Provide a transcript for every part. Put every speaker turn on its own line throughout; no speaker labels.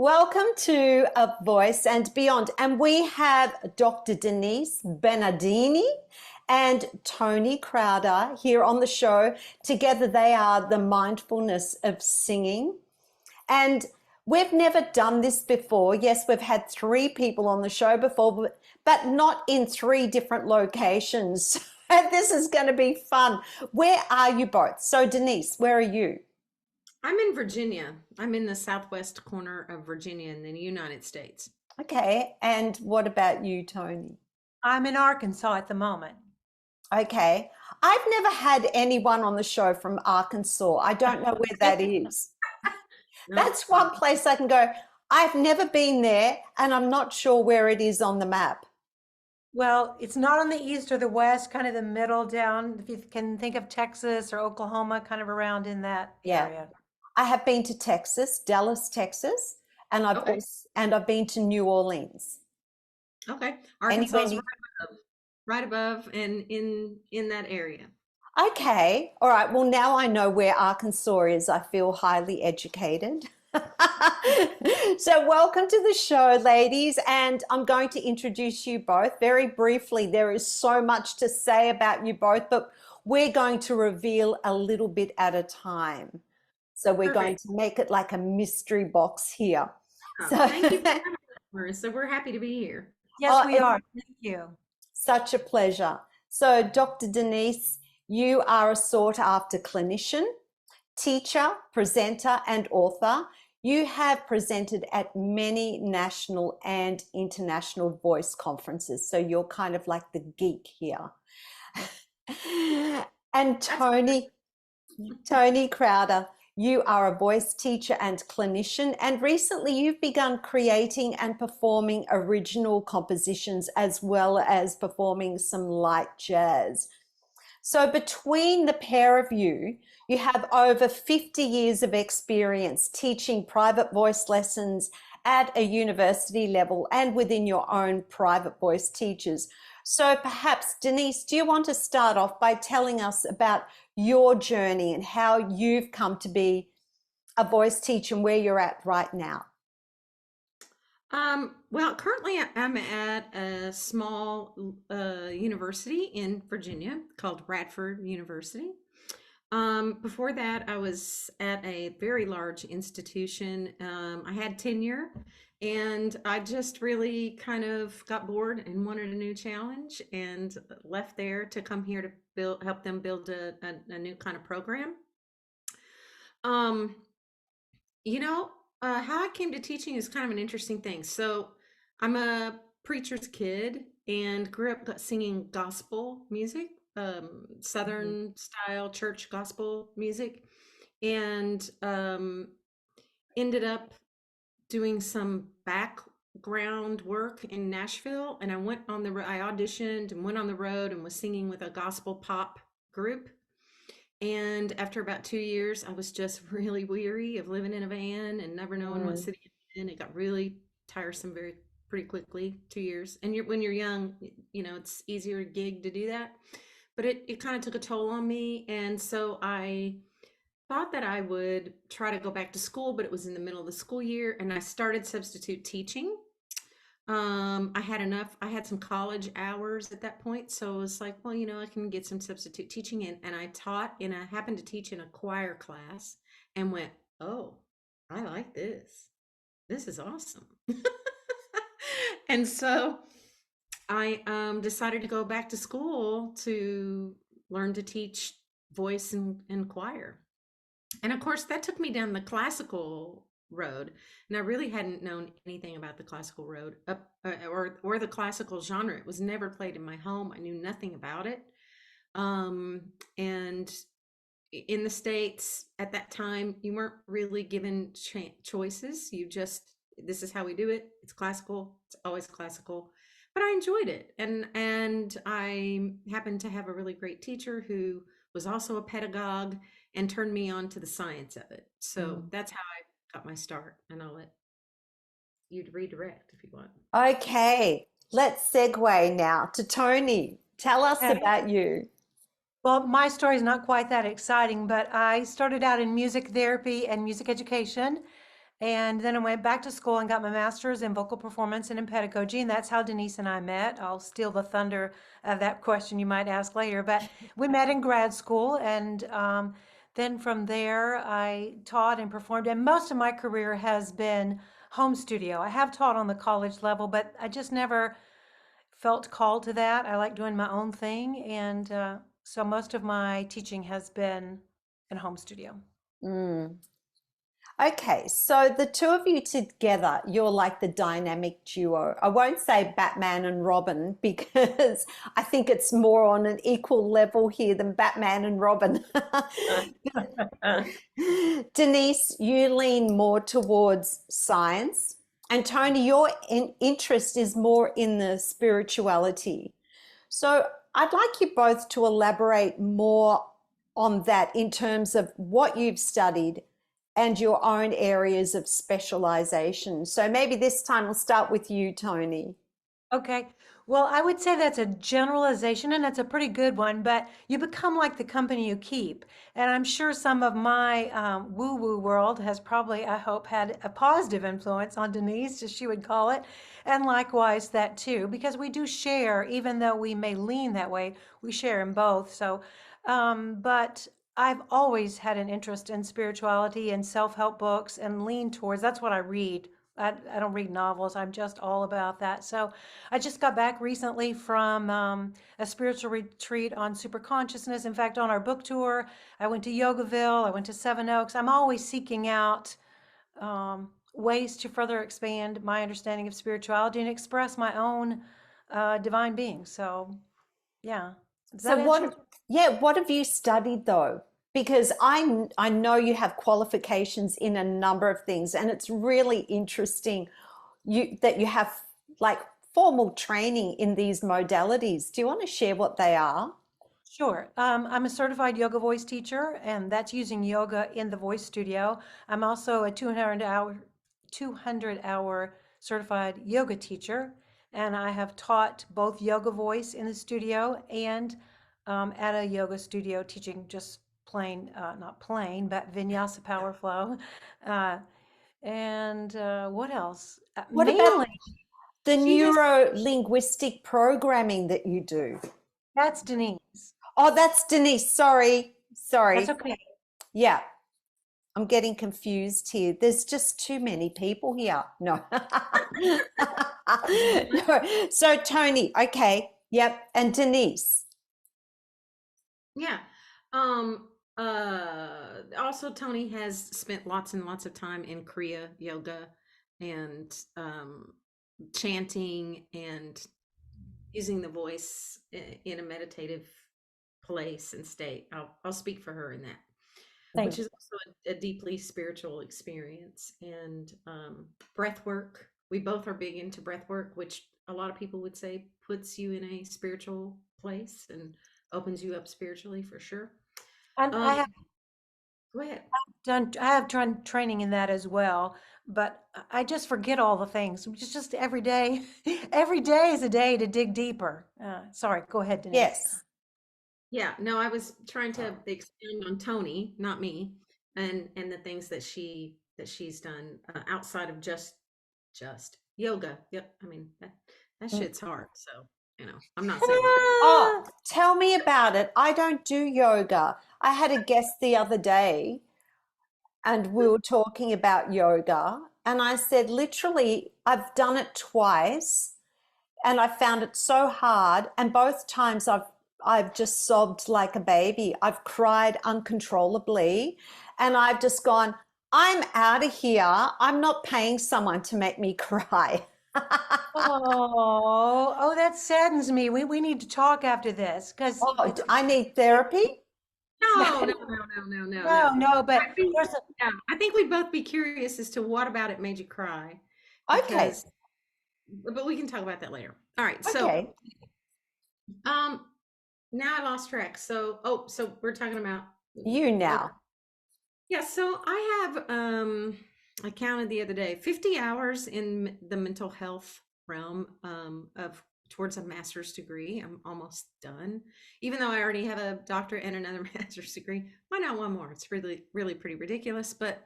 Welcome to A Voice and Beyond. And we have Dr. Denise Bernardini and Toni Crowder here on the show. Together they are the Mindfulness of Singing. And we've never done this before. Yes, we've had 3 people on the show before, but not in 3 different locations. And this is going to be fun. Where are you both? So Denise, where are you?
I'm in Virginia. I'm in the southwest corner of Virginia in the United States.
Okay. And what about you, Toni?
I'm in Arkansas at the moment.
Okay. I've never had anyone on the show from Arkansas. I don't know where that is.
No,
That's one place I can go. I've never been there and I'm not sure where it is on the map.
Well, it's not on the east or the west, kind of the middle down. If you can think of Texas or Oklahoma, kind of around in that
Yeah.
area.
I have been to Texas, Dallas, Texas, and I've
okay,
also I've been to New Orleans.
okay.
Anywhere
Arkansas is
near?
right above, and in that area.
Okay. All right. Well, now I know where Arkansas is. I feel highly educated. So welcome to the show, ladies, and I'm going to introduce you both very briefly. There is so much to say about you both, but we're going to reveal a little bit at a time. So we're going
Perfect.
to make it like a mystery box here.
Oh,
So
thank you for having us, Marissa. We're happy to be here.
Yes,
oh,
we
it's
are. Thank you.
such a pleasure. So Dr. Denise, you are a sought after clinician, teacher, presenter, and author. You have presented at many national and international voice conferences. So you're kind of like the geek here. And Toni Crowder, you are a voice teacher and clinician, and recently you've begun creating and performing original compositions as well as performing some light jazz. So between the pair of you, you have over 50 years of experience teaching private voice lessons at a university level and within your own private voice teachers. So perhaps, Denise, do you want to start off by telling us about your journey and how you've come to be a voice teacher and where you're at right now?
Well, currently I'm at a small university in Virginia called Radford University. Before that, I was at a very large institution. I had tenure, and I just really kind of got bored and wanted a new challenge, and left there to come here to help them build a new kind of program. Um, how I came to teaching is kind of an interesting thing. So, I'm a preacher's kid and grew up singing gospel music,
Mhm.
Southern style church gospel music, and ended up doing some background work in Nashville. And I auditioned and went on the road and was singing with a gospel pop group. And after about 2 years, I was just really weary of living in a van and never knowing what
Mm,
city I'm in. It got really tiresome pretty quickly, 2 years. And when you're young, it's easier gig to do that. But it kind of took a toll on me. And so I thought that I would try to go back to school, but it was in the middle of the school year. And I started substitute teaching. I had some college hours at that point, so it was like, well, I can get some substitute teaching in. And I happened to teach in a choir class and went, oh, I like this. This is awesome. And so I decided to go back to school to learn to teach voice and choir. And of course, that took me down the classical road, and I really hadn't known anything about the classical road or the classical genre. It was never played in my home. I knew nothing about it. And in the States at that time, you weren't really given choices. This is how we do it. It's classical. It's always classical. But I enjoyed it, and I happened to have a really great teacher who was also a pedagogue and turned me on to the science of it. So
mm.
that's how I got my start, and I'll let you redirect if you want.
Okay, let's segue now to Toni. Tell us
Okay.
about you.
Well, my story is not quite that exciting, but I started out in music therapy and music education And then I went back to school and got my master's in vocal performance and in pedagogy. And that's how Denise and I met. I'll steal the thunder of that question you might ask later. But we met in grad school. And then from there, I taught and performed. And most of my career has been home studio. I have taught on the college level, but I just never felt called to that. I like doing my own thing. And so most of my teaching has been in home studio.
Mm. Okay, so the two of you together, you're like the dynamic duo. I won't say Batman and Robin because I think it's more on an equal level here than Batman and Robin. Denise, you lean more towards science, and Toni, your interest is more in the spirituality. So I'd like you both to elaborate more on that in terms of what you've studied and your own areas of specialization. So maybe this time we'll start with you, Toni.
Okay. Well, I would say that's a generalization and that's a pretty good one, but you become like the company you keep. And I'm sure some of my woo-woo world has probably, I hope, had a positive influence on Denise, as she would call it. And likewise that too, because we do share, even though we may lean that way, we share in both. So, but I've always had an interest in spirituality and self-help books and lean towards, that's what I read. I don't read novels. I'm just all about that. So I just got back recently from a spiritual retreat on super consciousness. In fact, on our book tour, I went to Yogaville, I went to Seven Oaks. I'm always seeking out ways to further expand my understanding of spirituality and express my own divine being. So, yeah. Does
So
that answer?
what have you studied though? Because I know you have qualifications in a number of things, and it's really interesting that you have like formal training in these modalities. Do you want to share what they are?
Sure. I'm a certified yoga voice teacher, and that's using yoga in the voice studio. I'm also a 200 hour certified yoga teacher, and I have taught both yoga voice in the studio and at a yoga studio teaching just plain, not plain, but vinyasa power flow. Uh, and what else?
What about
Mainly,
the
she has,
neuro linguistic programming that you do?
that's Denise.
Oh, that's Denise. Sorry.
That's
Sorry.
okay.
Yeah, I'm getting confused here. There's just too many people here. No. No. So Toni, okay. Yep. And Denise.
Yeah. Also Toni has spent lots and lots of time in Kriya yoga and chanting and using the voice in a meditative place and state. I'll speak for her in that,
Thank
which
you.
is also a deeply spiritual experience. And breath work. We both are big into breath work, which a lot of people would say puts you in a spiritual place and opens you up spiritually for sure.
And
Um,
I have
Go ahead.
I have done training in that as well, but I just forget all the things. It's just every day, every day is a day to dig deeper. Sorry, go ahead, Denise.
Yes.
Yeah, no, I was trying to expand on Toni, not me, and the things that she's done outside of just yoga. Yep, I mean that
Mm.
shit's hard. So I'm not saying that.
Oh, tell me about it. I don't do yoga. I had a guest the other day and we were talking about yoga, and I said, literally, I've done it twice and I found it so hard. And both times I've just sobbed like a baby. I've cried uncontrollably, and I've just gone, I'm out of here. I'm not paying someone to make me cry.
Oh, that saddens me. We need to talk after this because
Oh,
it's
I need therapy?
No, no, no, no, no, no,
no,
no.
no, but
I think
there's a,
yeah, I think we'd both be curious as to what about it made you cry,
Okay.
because but we can talk about that later. All right, so
Okay.
um now I lost track. So so we're talking about
You
yoga.
now.
Yeah, so I have I counted the other day 50 hours in the mental health realm of towards a master's degree. I'm almost done. Even though I already have a doctorate and another master's degree, why not one more? It's really pretty ridiculous, but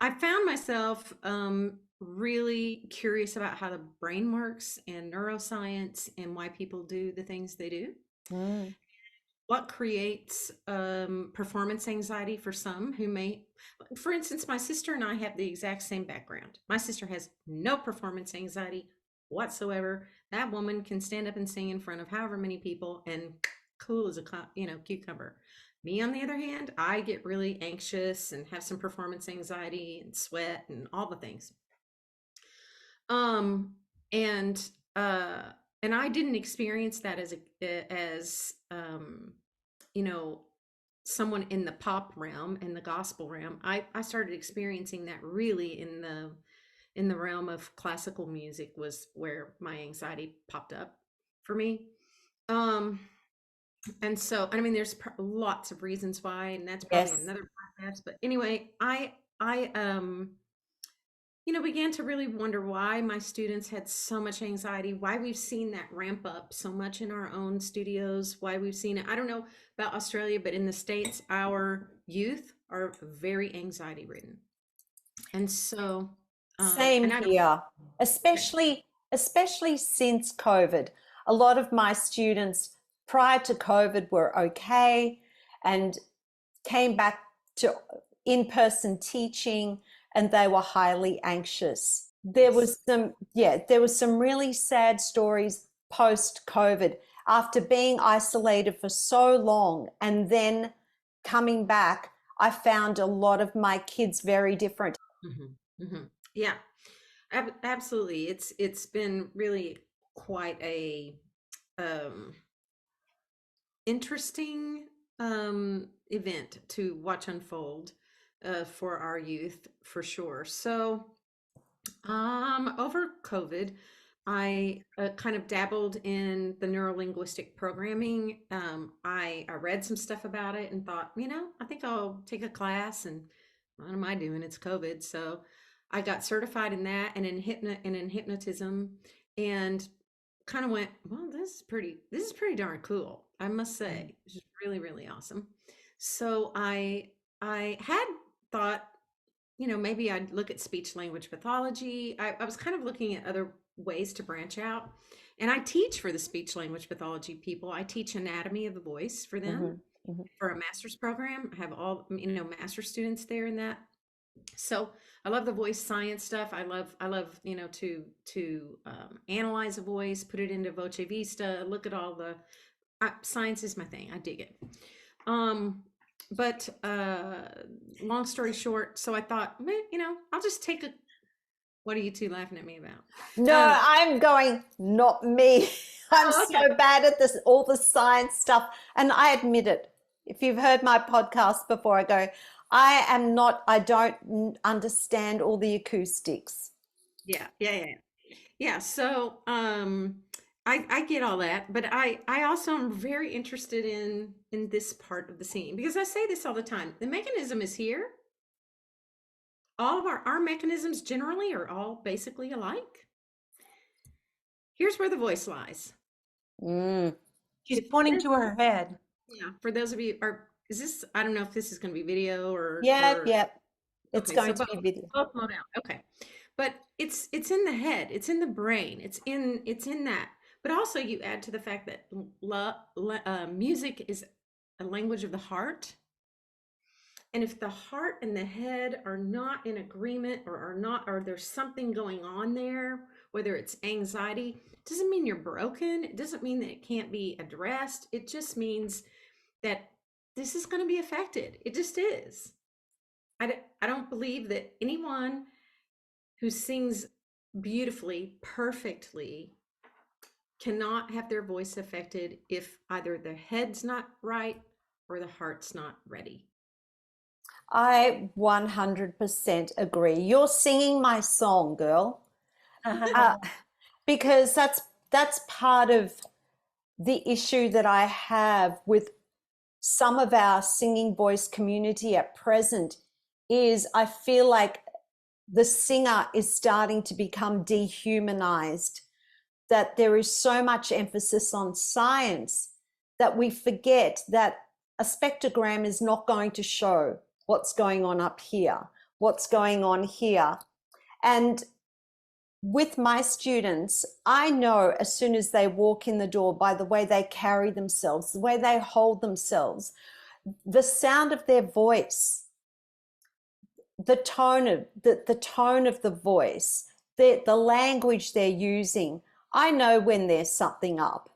I found myself really curious about how the brain works and neuroscience and why people do the things they do.
Mm.
What creates performance anxiety for some who may, for instance, my sister and I have the exact same background. My sister has no performance anxiety whatsoever. That woman can stand up and sing in front of however many people and cool as a cucumber. Me, on the other hand, I get really anxious and have some performance anxiety and sweat and all the things. Um, and uh, and I didn't experience that as you know, someone in the pop realm and the gospel realm. I started experiencing that really in the realm of classical music was where my anxiety popped up for me. Um, and so, I mean, there's lots of reasons why, and that's probably
Yes.
another podcast. But anyway, I began to really wonder why my students had so much anxiety, why we've seen that ramp up so much in our own studios, why we've seen it. I don't know about Australia, but in the States, our youth are very anxiety ridden. And so,
Same
and I don't,
here,
okay.
especially since COVID. A lot of my students prior to COVID were okay and came back to in-person teaching, and they were highly anxious.
Yes.
There was some really sad stories post COVID after being isolated for so long and then coming back. I found a lot of my kids very different.
Yeah, absolutely. It's been really quite a um, interesting event to watch unfold for our youth, for sure. So, over COVID, I kind of dabbled in the neuro linguistic programming. I read some stuff about it and thought, I think I'll take a class. And what am I doing? It's COVID, so I got certified in that and in hypnotism, and kind of went, well, this is pretty darn cool, I must say. It's just really, really awesome. So I had thought, maybe I'd look at speech language pathology. I was kind of looking at other ways to branch out. And I teach for the speech language pathology people. I teach anatomy of the voice for them
Mhm, mhm.
for a master's program. I have all, master's students there in that. So I love the voice science stuff. I love, to analyze a voice, put it into Voce Vista, look at all the science is my thing. I dig it. Um, but long story short, so I thought, I'll just take a. What are you two laughing at me about?
No, I'm going, not me. I'm
Oh, okay.
so bad at this, all the science stuff. And I admit it. If you've heard my podcast before, I go, I don't understand all the acoustics.
Yeah. So I get all that, but I also am very interested in this part of the scene because I say this all the time. The mechanism is here. All of our mechanisms generally are all basically alike. Here's where the voice lies.
Mm.
She's pointing to her head.
Yeah, for those of you is this, I don't know if this is going to be video
Yep,
or
yep. It's
okay, so
going to be video.
both mode out. Okay. But it's in the head, it's in the brain, it's in that. But also you add to the fact that music is a language of the heart. And if the heart and the head are not in agreement or there's something going on there, whether it's anxiety, it doesn't mean you're broken. It doesn't mean that it can't be addressed. It just means that this is going to be affected. It just is. I don't believe that anyone who sings beautifully, perfectly, cannot have their voice affected if either the head's not right or the heart's not ready.
I 100% agree. You're singing my song, girl. Because that's part of the issue that I have with some of our singing voice community at present is I feel like the singer is starting to become dehumanized, that there is so much emphasis on science that we forget that a spectrogram is not going to show what's going on up here. what's going on here. And with my students, I know as soon as they walk in the door by the way they carry themselves, the way they hold themselves, the sound of their voice, the tone of the voice, the language they're using. I know when there's something up.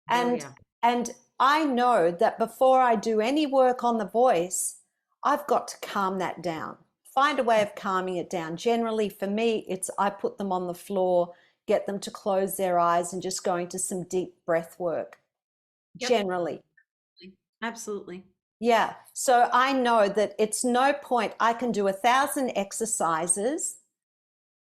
And and I know that before I do any work on the voice, I've got to calm that down. Find a way of calming it down. Generally for me, it's I put them on the floor, get them to close their eyes and just go into some deep breath work. Generally.
Absolutely.
Yeah. So I know that it's no point. I can do 1,000 exercises.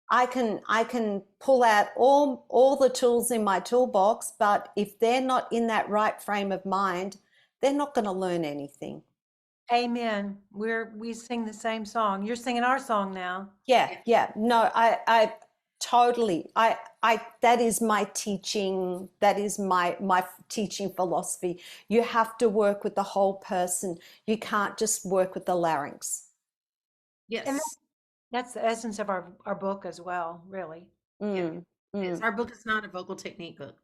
I can pull out all the tools in my toolbox, but if they're not in that right frame of mind, they're not going to learn anything.
Amen. We sing the same song. You're singing our song now.
Yeah. No, I totally. I that is my teaching. That is my teaching philosophy. You have to work with the whole person. You can't just work with the larynx.
Yes.
And that's the essence of our book as well, really.
Our book is not a vocal technique book.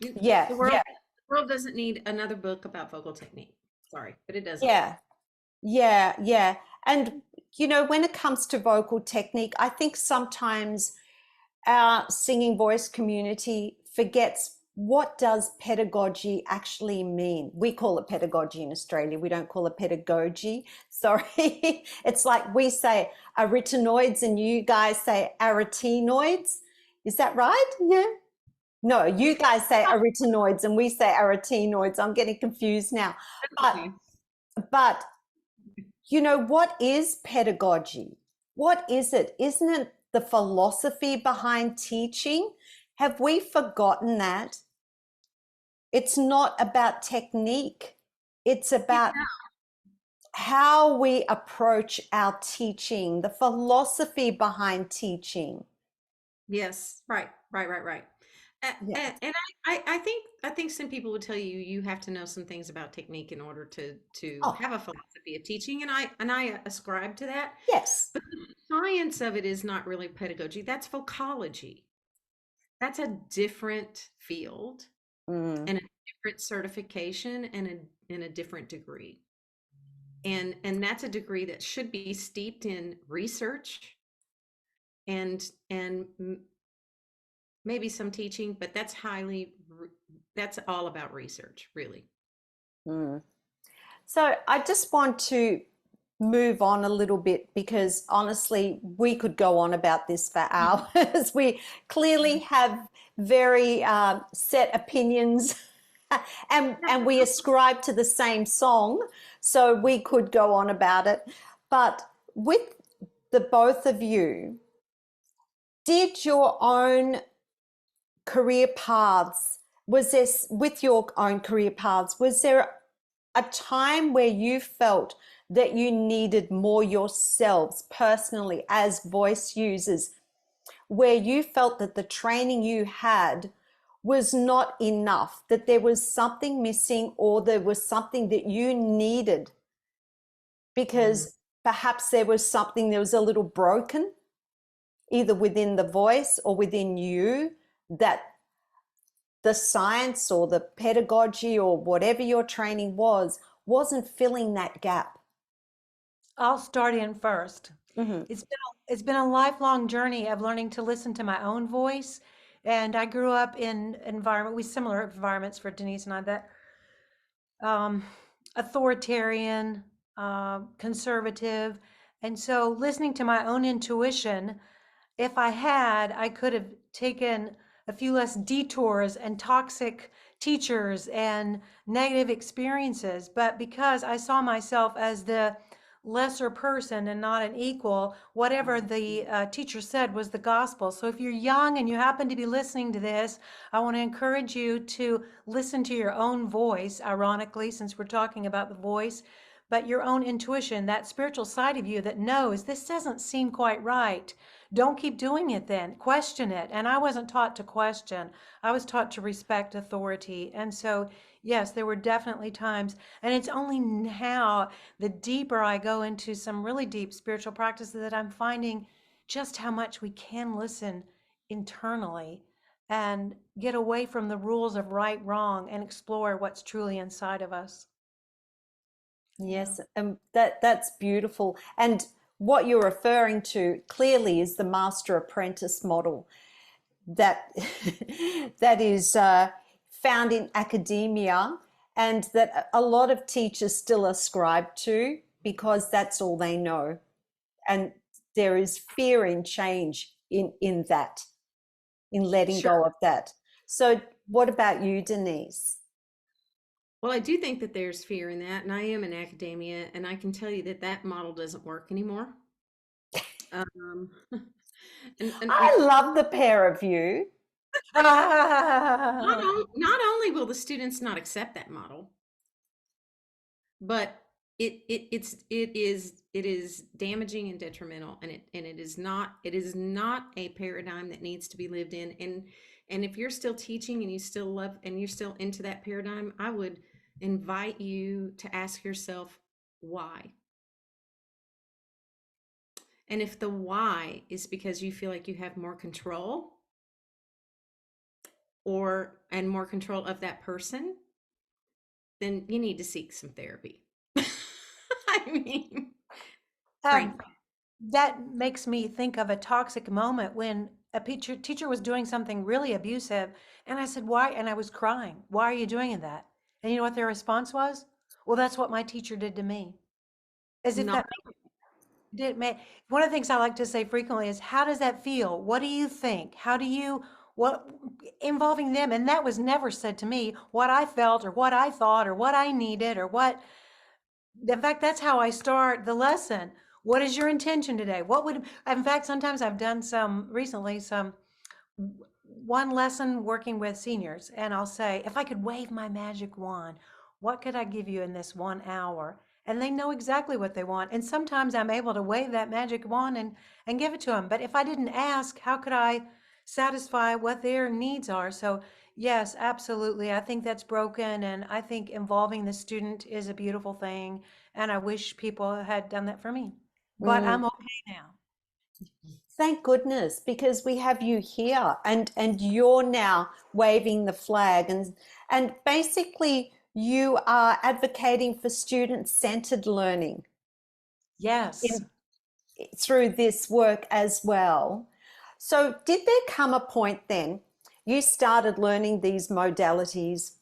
The
world doesn't need another book about vocal technique. Sorry, but it doesn't.
Yeah. And, when it comes to vocal technique, I think sometimes our singing voice community forgets what does pedagogy actually mean. We call it pedagogy in Australia. We don't call it pedagogy. Sorry. It's like we say arytenoids and you guys say arytenoids. Is that right? Yeah. No, you guys say arytenoids and we say arytenoids. I'm getting confused now. But what is pedagogy? What is it? Isn't it the philosophy behind teaching? Have we forgotten that? It's not about technique. It's about how we approach our teaching, the philosophy behind teaching.
Yes, right. And I think some people would tell you you have to know some things about technique in order to have a philosophy of teaching, and I ascribe to that.
Yes.
But the science of it is not really pedagogy. That's vocology. That's a different field and a different certification and a different degree. And that's a degree that should be steeped in research and maybe some teaching, but that's all about research, really.
So I just want to move on a little bit because honestly, we could go on about this for hours. We clearly have very set opinions and we ascribe to the same song, so we could go on about it. But with the both of you, did your own career paths, was there a time where you felt that you needed more yourselves personally as voice users, where you felt that the training you had was not enough, that there was something missing or there was something that you needed because perhaps there was something that was a little broken, either within the voice or within you, that the science or the pedagogy or whatever your training wasn't filling that gap?
I'll start in first. It's been a lifelong journey of learning to listen to my own voice. And I grew up in similar environments for Denise and I, that authoritarian, conservative. And so listening to my own intuition, if I could have taken a few less detours and toxic teachers and negative experiences. But because I saw myself as the lesser person and not an equal, whatever the teacher said was the gospel. So if you're young and you happen to be listening to this, I want to encourage you to listen to your own voice, ironically, since we're talking about the voice. but your own intuition, that spiritual side of you that knows this doesn't seem quite right. Don't keep doing it then. Question it. And I wasn't taught to question. I was taught to respect authority. And so, yes, there were definitely times, and it's only now, the deeper I go into some really deep spiritual practices, that I'm finding just how much we can listen internally and get away from the rules of right, wrong, and explore what's truly inside of us.
Yes, that's beautiful. And what you're referring to clearly is the master apprentice model that that is found in academia, and that a lot of teachers still ascribe to because that's all they know. And there is fear in change in that, in letting
Sure.
go of that. So what about you, Denise?
Well, I do think that there's fear in that, and I am in academia, and I can tell you that that model doesn't work anymore. Um, and
I love the pair of you.
not only will the students not accept that model, but it is damaging and detrimental, and it is not a paradigm that needs to be lived in. And if you're still teaching and you still love and you're still into that paradigm, I would invite you to ask yourself why. And if the why is because you feel like you have more control and more control of that person, then you need to seek some therapy. I mean,
Um,
frankly.
that makes me think of a toxic moment when a teacher was doing something really abusive, and I said, "Why?" And I was crying. "Why are you doing that?" And you know what their response was? "Well, that's what my teacher did to me." As if
Not
that did make one of the things I like to say frequently is, "How does that feel? What do you think? How do you what?" Involving them, and that was never said to me what I felt or what I thought or what I needed or what. In fact, that's how I start the lesson. What is your intention today? What would, in fact, sometimes I've done recently, one lesson working with seniors, and I'll say, if I could wave my magic wand, what could I give you in this 1 hour? And they know exactly what they want. And sometimes I'm able to wave that magic wand and give it to them. But if I didn't ask, how could I satisfy what their needs are? So yes, absolutely. I think that's broken. And I think involving the student is a beautiful thing. And I wish people had done that for me. But
Mm.
I'm okay now.
Thank goodness, because we have you here, and you're now waving the flag, and basically you are advocating for student-centered learning
Yes.
in, through this work as well. So did there come a point then you started learning these modalities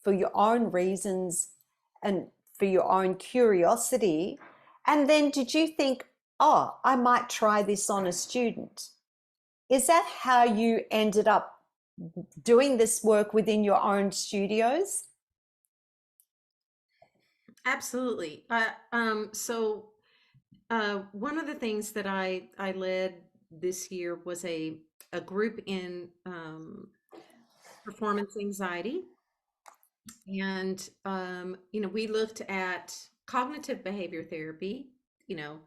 for your own reasons and for your own curiosity, and then did you think, oh, I might try this on a student? Is that how you ended up doing this work within your own studios?
absolutely. One of the things that I led this year was a group in performance anxiety, and we looked at cognitive behavior therapy. You know,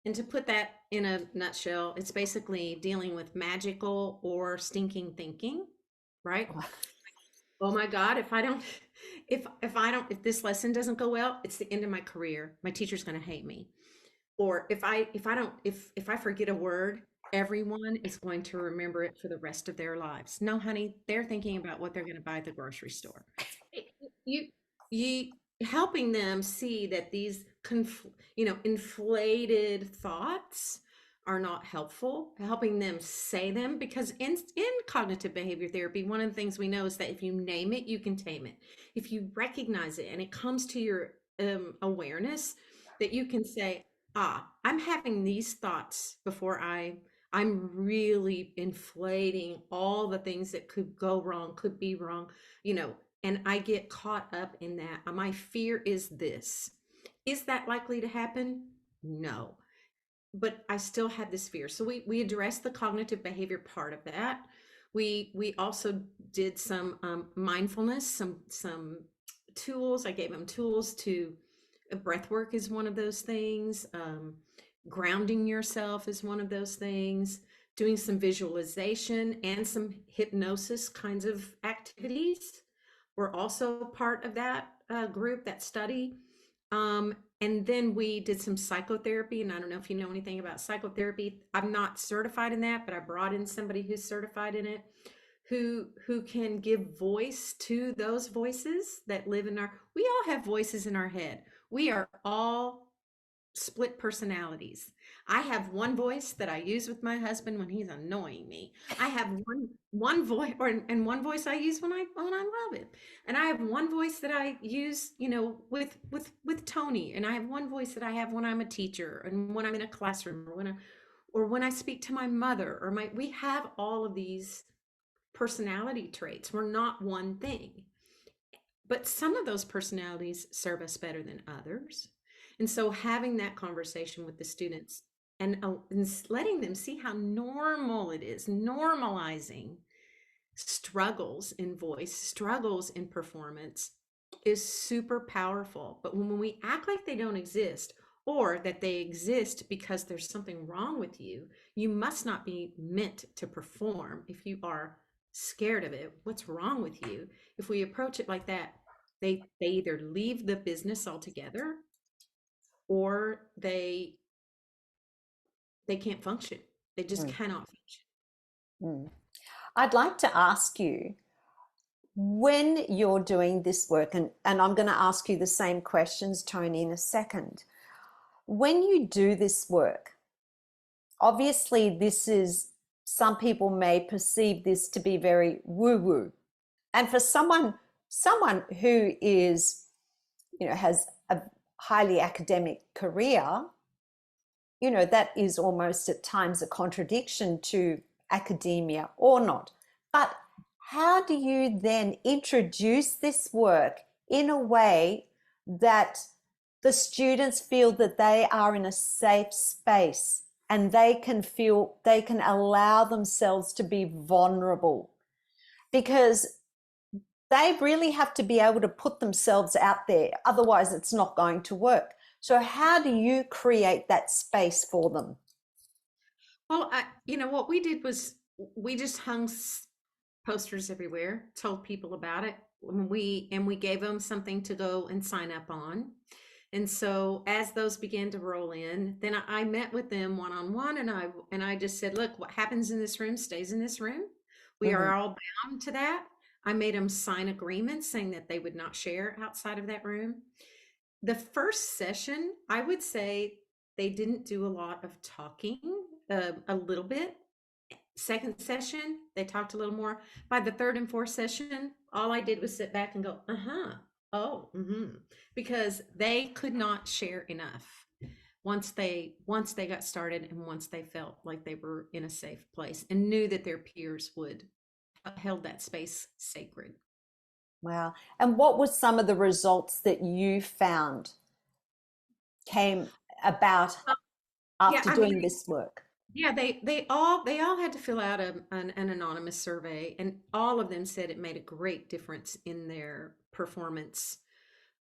and to put that in a nutshell, it's basically dealing with magical or stinking thinking, right? Oh my God, if I don't, if this lesson doesn't go well, it's the end of my career. My teacher's going to hate me. Or if I forget a word, everyone is going to remember it for the rest of their lives. No, honey, they're thinking about what they're going to buy at the grocery store. You, you helping them see that these inflated thoughts are not helpful, helping them say them, because in cognitive behavior therapy, one of the things we know is that if you name it, you can tame it. If you recognize it and it comes to your awareness, that you can say, I'm having these thoughts before I'm really inflating all the things that could go wrong, could be wrong, and I get caught up in that. My fear is this. Is that likely to happen? No. But I still have this fear. So we addressed the cognitive behavior part of that. We also did some mindfulness, some tools. I gave them tools to Breath work is one of those things. Grounding yourself is one of those things. Doing some visualization and some hypnosis kinds of activities were also part of that group, that study. And then we did some psychotherapy. And I don't know if you know anything about psychotherapy. I'm not certified in that, but I brought in somebody who's certified in it, who can give voice to those voices that live in we all have voices in our head. We are all split personalities. I have one voice that I use with my husband when he's annoying me. I have one voice, and one voice I use when I love it. And I have one voice that I use, with Toni. And I have one voice that I have when I'm a teacher and when I'm in a classroom, or when I speak to my mother we have all of these personality traits. We're not one thing. But some of those personalities serve us better than others. And so having that conversation with the students and letting them see how normal it is, normalizing struggles in voice, struggles in performance is super powerful. But when we act like they don't exist, or that they exist because there's something wrong with you, you must not be meant to perform. If you are scared of it, what's wrong with you? If we approach it like that, they either leave the business altogether, or they can't function. They just cannot function.
I'd like to ask you, when you're doing this work, and I'm going to ask you the same questions, Toni, in a second. When you do this work, obviously some people may perceive this to be very woo-woo. And for someone who is, has a highly academic career, that is almost at times a contradiction to academia or not. But how do you then introduce this work in a way that the students feel that they are in a safe space and they can allow themselves to be vulnerable? Because they really have to be able to put themselves out there. Otherwise, it's not going to work. So how do you create that space for them?
Well, what we did was we just hung posters everywhere, told people about it. We gave them something to go and sign up on. And so as those began to roll in, then I met with them one-on-one, and I just said, look, what happens in this room stays in this room. We are all bound to that. I made them sign agreements saying that they would not share outside of that room. The first session, I would say they didn't do a lot of talking, a little bit. Second session, they talked a little more. By the third and fourth session, all I did was sit back and go, oh, because they could not share enough once they got started, and once they felt like they were in a safe place and knew that their peers would held that space sacred.
Wow. And what were some of the results that you found came about after doing this work?
Yeah, they all had to fill out an anonymous survey, and all of them said it made a great difference in their performance.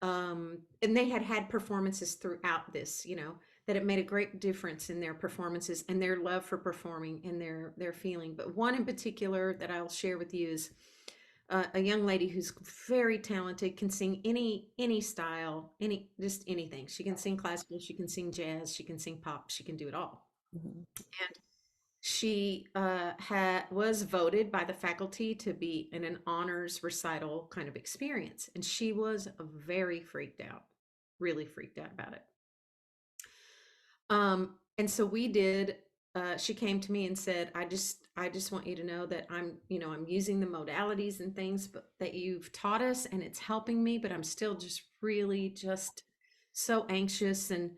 And they had performances throughout this, that it made a great difference in their performances and their love for performing and their feeling. But one in particular that I'll share with you is a young lady who's very talented, can sing any style, just anything. She can sing classical, she can sing jazz, she can sing pop, she can do it all. And she was voted by the faculty to be in an honors recital kind of experience. And she was very freaked out, really freaked out about it. And so we did, she came to me and said, I just want you to know that I'm using the modalities and things that you've taught us, and it's helping me, but I'm still just really just so anxious. And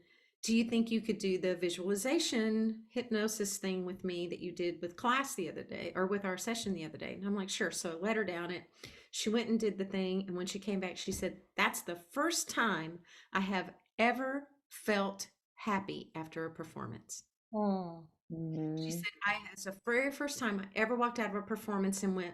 do you think you could do the visualization hypnosis thing with me that you did with class the other day, or with our session the other day? And I'm like, sure. So I let her down it. She went and did the thing. And when she came back, she said, that's the first time I have ever felt happy after a performance. She said, it's the very first time I ever walked out of a performance and went,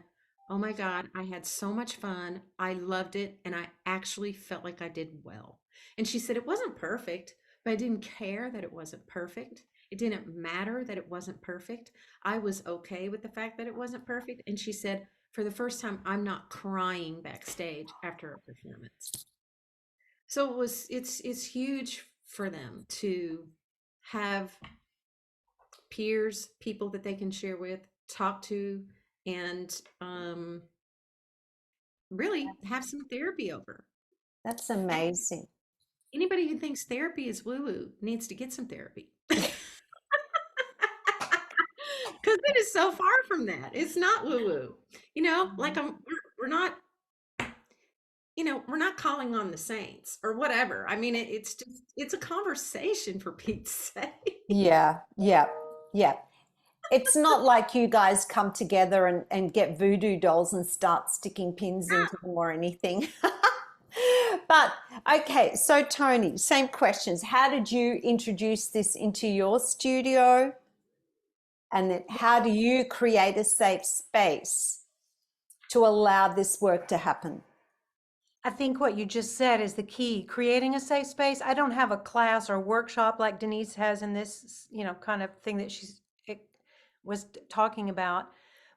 Oh my God, I had so much fun. I loved it. And I actually felt like I did well. And she said it wasn't perfect, but I didn't care that it wasn't perfect. It didn't matter that it wasn't perfect. I was okay with the fact that it wasn't perfect. And she said, for the first time, I'm not crying backstage after a performance. So it's huge for them to have peers, people that they can share with, talk to, and really have some therapy over.
That's
And
amazing.
anybody who thinks therapy is woo woo needs to get some therapy. Because it is so far from that. It's not woo woo. You know, like we're not, we're not calling on the saints or whatever. I mean, it's just, it's a conversation for Pete's sake.
Yeah, yeah, yeah. It's not like you guys come together and get voodoo dolls and start sticking pins into them or anything. But okay, so Toni, same questions. How did you introduce this into your studio? And then how do you create a safe space to allow this work to happen?
I think what you just said is the key, creating a safe space. I don't have a class or workshop like Denise has in this, kind of thing that was talking about.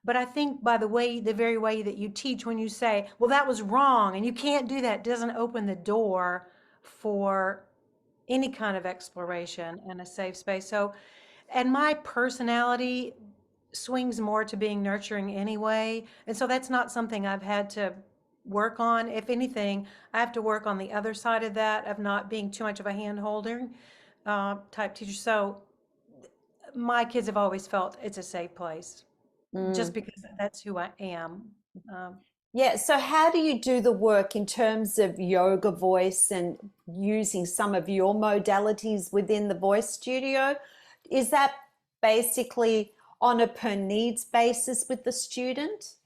But I think by the very way that you teach, when you say, well, that was wrong and you can't do that, doesn't open the door for any kind of exploration and a safe space. So, and my personality swings more to being nurturing anyway. And so that's not something I've had to work on. If anything, I have to work on the other side of that, of not being too much of a hand holder type teacher. So my kids have always felt it's a safe place just
Mm.
because that's who I am. Um,
Yeah, so how do you do the work in terms of yoga voice and using some of your modalities within the voice studio? Is that basically on a per needs basis with the student?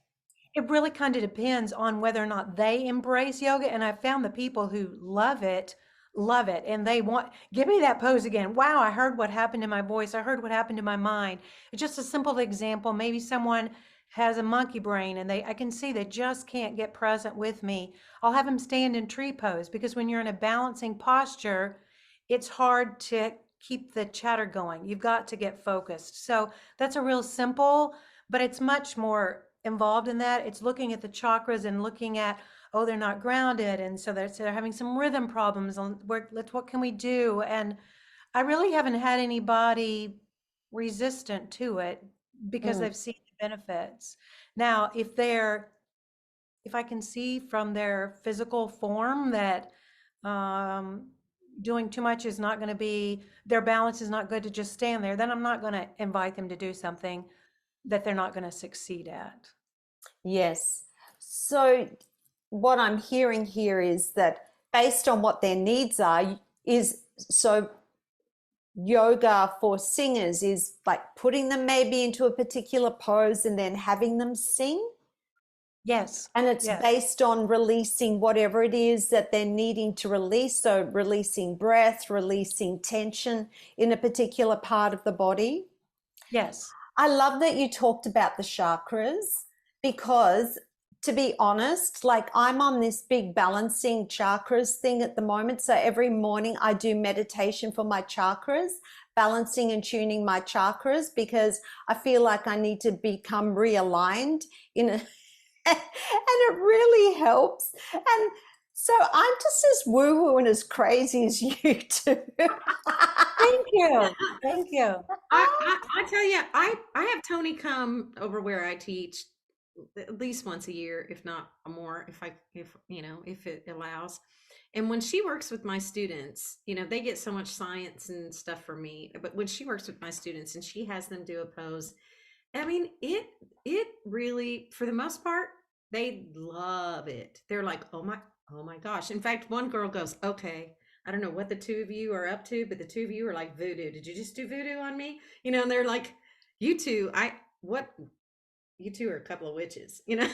It really kind of depends on whether or not they embrace yoga. And I've found the people who love it. And they want, give me that pose again. Wow, I heard what happened to my voice. I heard what happened to my mind. It's just a simple example. Maybe someone has a monkey brain and I can see they just can't get present with me. I'll have them stand in tree pose because when you're in a balancing posture, it's hard to keep the chatter going. You've got to get focused. So that's a real simple, but it's much more involved in that. It's looking at the chakras and looking at, oh, they're not grounded. And so they're having some rhythm problems on what can we do? And I really haven't had anybody resistant to it because
Mm,
they've seen the benefits. Now, if I can see from their physical form that um, doing too much is not going to be, their balance is not good to just stand there, then I'm not going to invite them to do something that they're not going to succeed at.
yes. So what I'm hearing here is that based on what their needs are, is so yoga for singers is like putting them maybe into a particular pose and then having them sing.
Yes,
And it's
yes,
based on releasing whatever it is that they're needing to release. So, releasing breath, releasing tension in a particular part of the body.
yes.
I love that you talked about the chakras because, to be honest, like I'm on this big balancing chakras thing at the moment. So, every morning I do meditation for my chakras, balancing and tuning my chakras because I feel like I need to become realigned in a and it really helps. And so I'm just as woo-woo and as crazy as you two.
Thank you. Thank you.
I tell you, I have Toni come over where I teach at least once a year, if not more, if it allows. And when she works with my students, they get so much science and stuff from me. But when she works with my students and she has them do a pose, I mean, it really, for the most part, they love it. They're like, oh my gosh. In fact, one girl goes, okay, I don't know what the two of you are up to, but the two of you are like voodoo. Did you just do voodoo on me? And they're like, you two, what? You two are a couple of witches. And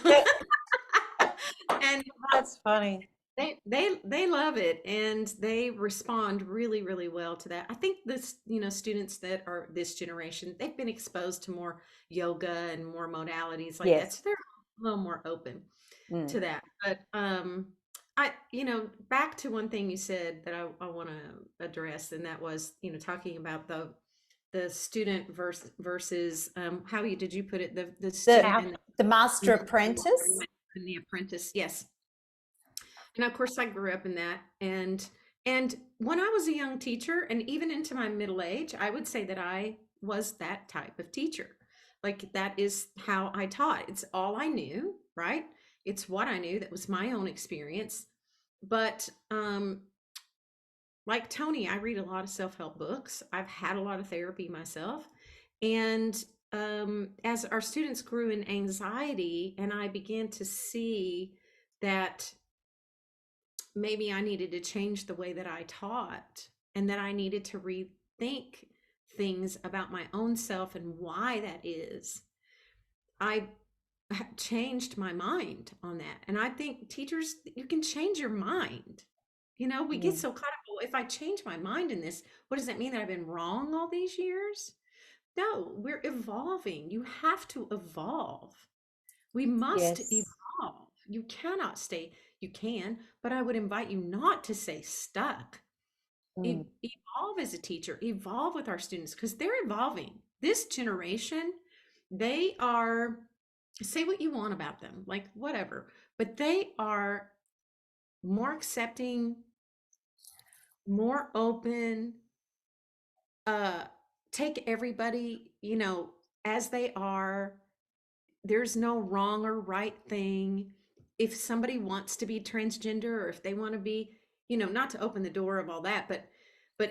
That's funny.
they love it and they respond really, really well to that. I think this, students that are this generation, they've been exposed to more yoga and more modalities like that.
Yes.
So they're a little more open
Mm.
to that. But back to one thing you said that I want to address, and that was, talking about the student versus how did you put it? The student
The
and
the master
the
apprentice.
and the apprentice. Yes. And of course I grew up in that. And when I was a young teacher, and even into my middle age, I would say that I was that type of teacher. Like, that is how I taught. It's all I knew, right? It's what I knew. That was my own experience. But like Toni, I read a lot of self-help books. I've had a lot of therapy myself. And as our students grew in anxiety, and I began to see that maybe I needed to change the way that I taught, and that I needed to rethink things about my own self and why that is, I changed my mind on that. And I think teachers, you can change your mind. We get
Mm.
so caught up, well, if I change my mind in this, what does that mean, that I've been wrong all these years? No, we're evolving. You have to evolve. We must
Yes.
evolve. You cannot stay, you can, but I would invite you not to stay stuck.
Mm.
Evolve as a teacher, evolve with our students, because they're evolving. This generation, they are, say what you want about them, like whatever, but they are more accepting, more open, uh, take everybody, as they are. There's no wrong or right thing. If somebody wants to be transgender, or if they want to be, not to open the door of all that, but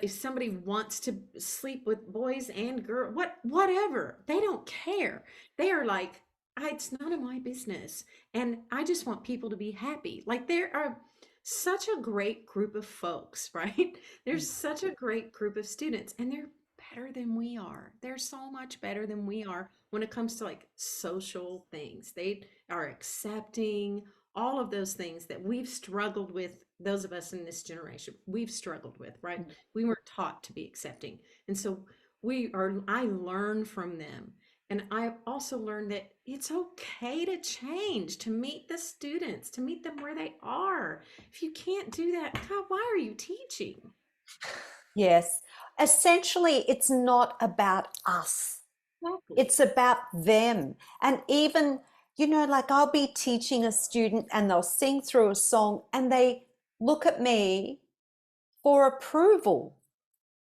if somebody wants to sleep with boys and girls, whatever, they don't care. They are like, it's none of my business. And I just want people to be happy. Like, there are such a great group of folks, right? There's such a great group of students, and they're better than we are. They're so much better than we are when it comes to like social things. They are accepting, all of those things that we've struggled with, those of us in this generation, we've struggled with, right? We weren't taught to be accepting. And so I learn from them. And I also learned that it's okay to change, to meet the students, to meet them where they are. If you can't do that, God, why are you teaching?
Yes. Essentially, it's not about us.
Exactly.
It's about them. And even, like I'll be teaching a student and they'll sing through a song and they look at me for approval.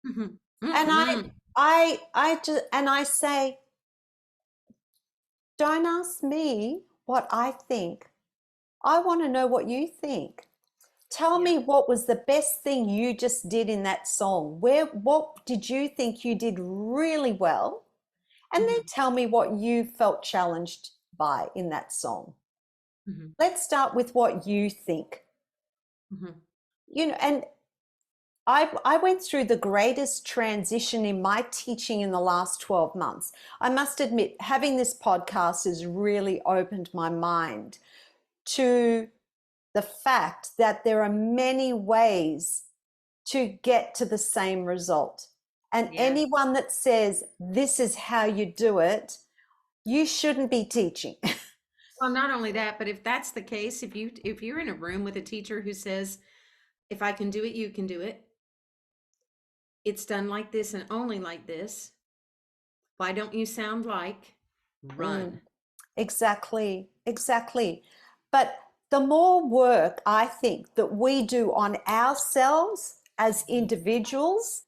Mhm.
And
Mm-mm.
I say, don't ask me what I think. I want to know what you think. Tell
Yeah.
me what was the best thing you just did in that song. What did you think you did really well? And then
Mhm.
tell me what you felt challenged by in that song.
Mhm.
Let's start with what you think.
Mhm.
And I went through the greatest transition in my teaching in the last 12 months. I must admit, having this podcast has really opened my mind to the fact that there are many ways to get to the same result. And
Yeah.
anyone that says this is how you do it, you shouldn't be teaching.
Well, not only that, but if that's the case, if you're in a room with a teacher who says, if I can do it, you can do it. It's done like this and only like this. Why don't you sound like?
Mm,
Run.
exactly, exactly. But the more work I think that we do on ourselves as individuals,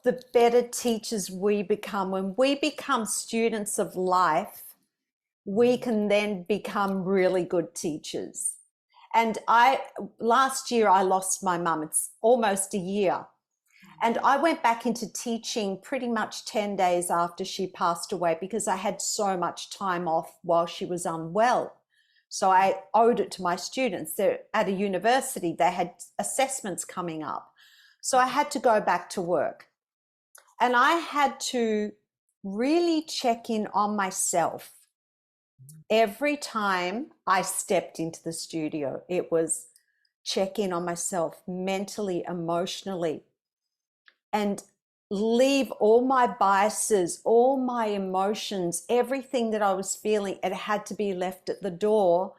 the better teachers we become. When we become students of life, we can then become really good teachers. And last year I lost my mum. It's almost a year. And I went back into teaching pretty much 10 days after she passed away because I had so much time off while she was unwell. So I owed it to my students. They're at a university, they had assessments coming up. So I had to go back to work. And I had to really check in on myself every time I stepped into the studio. It was check in on myself mentally, emotionally, and leave all my biases, all my emotions, everything that I was feeling, it had to be left at the door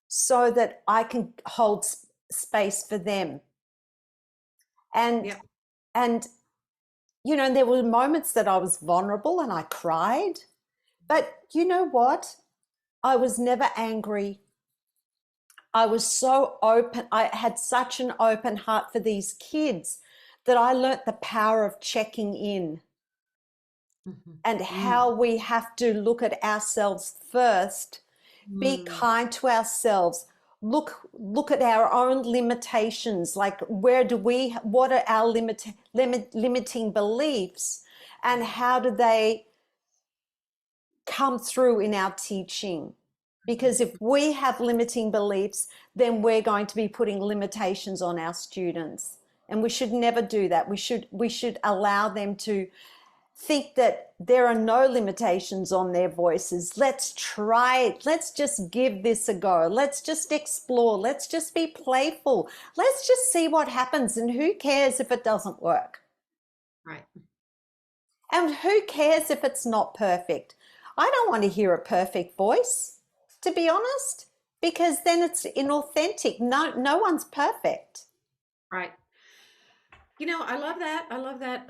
so that I can hold space for them. And,
Yep.
and, you know, there were moments that I was vulnerable and I cried, but you know what? I was never angry. I was so open. I had such an open heart for these kids that I learnt the power of checking in and how we have to look at ourselves first, be kind to ourselves, look at our own limitations, like what are our limiting beliefs, and how do they come through in our teaching? Because if we have limiting beliefs, then we're going to be putting limitations on our students, and we should never do that. We should allow them to think that there are no limitations on their voices. Let's try it. Let's just give this a go. Let's just explore. Let's just be playful. Let's just see what happens, and who cares if it doesn't work?
Right.
And who cares if it's not perfect? I don't want to hear a perfect voice, to be honest, because then it's inauthentic. No one's perfect.
Right. You know, I love that. I love that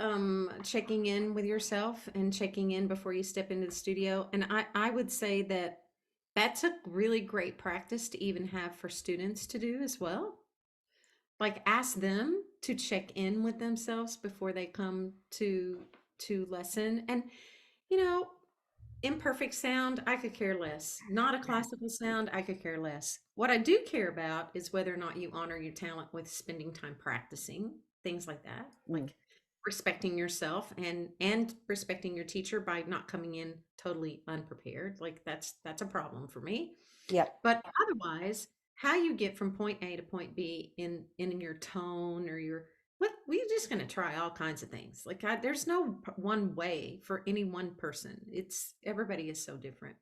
checking in with yourself and checking in before you step into the studio. And I would say that that's a really great practice to even have for students to do as well. Like ask them to check in with themselves before they come to lesson. And you know, imperfect sound, I could care less. Not a classical sound, I could care less. What I do care about is whether or not you honor your talent with spending time practicing, things like that. Like respecting yourself and respecting your teacher by not coming in totally unprepared. Like that's a problem for me.
Yep.
But otherwise, how you get from point A to point B in your tone or your what we're just going to try all kinds of things. Like there's no one way for any one person. It's everybody is so different.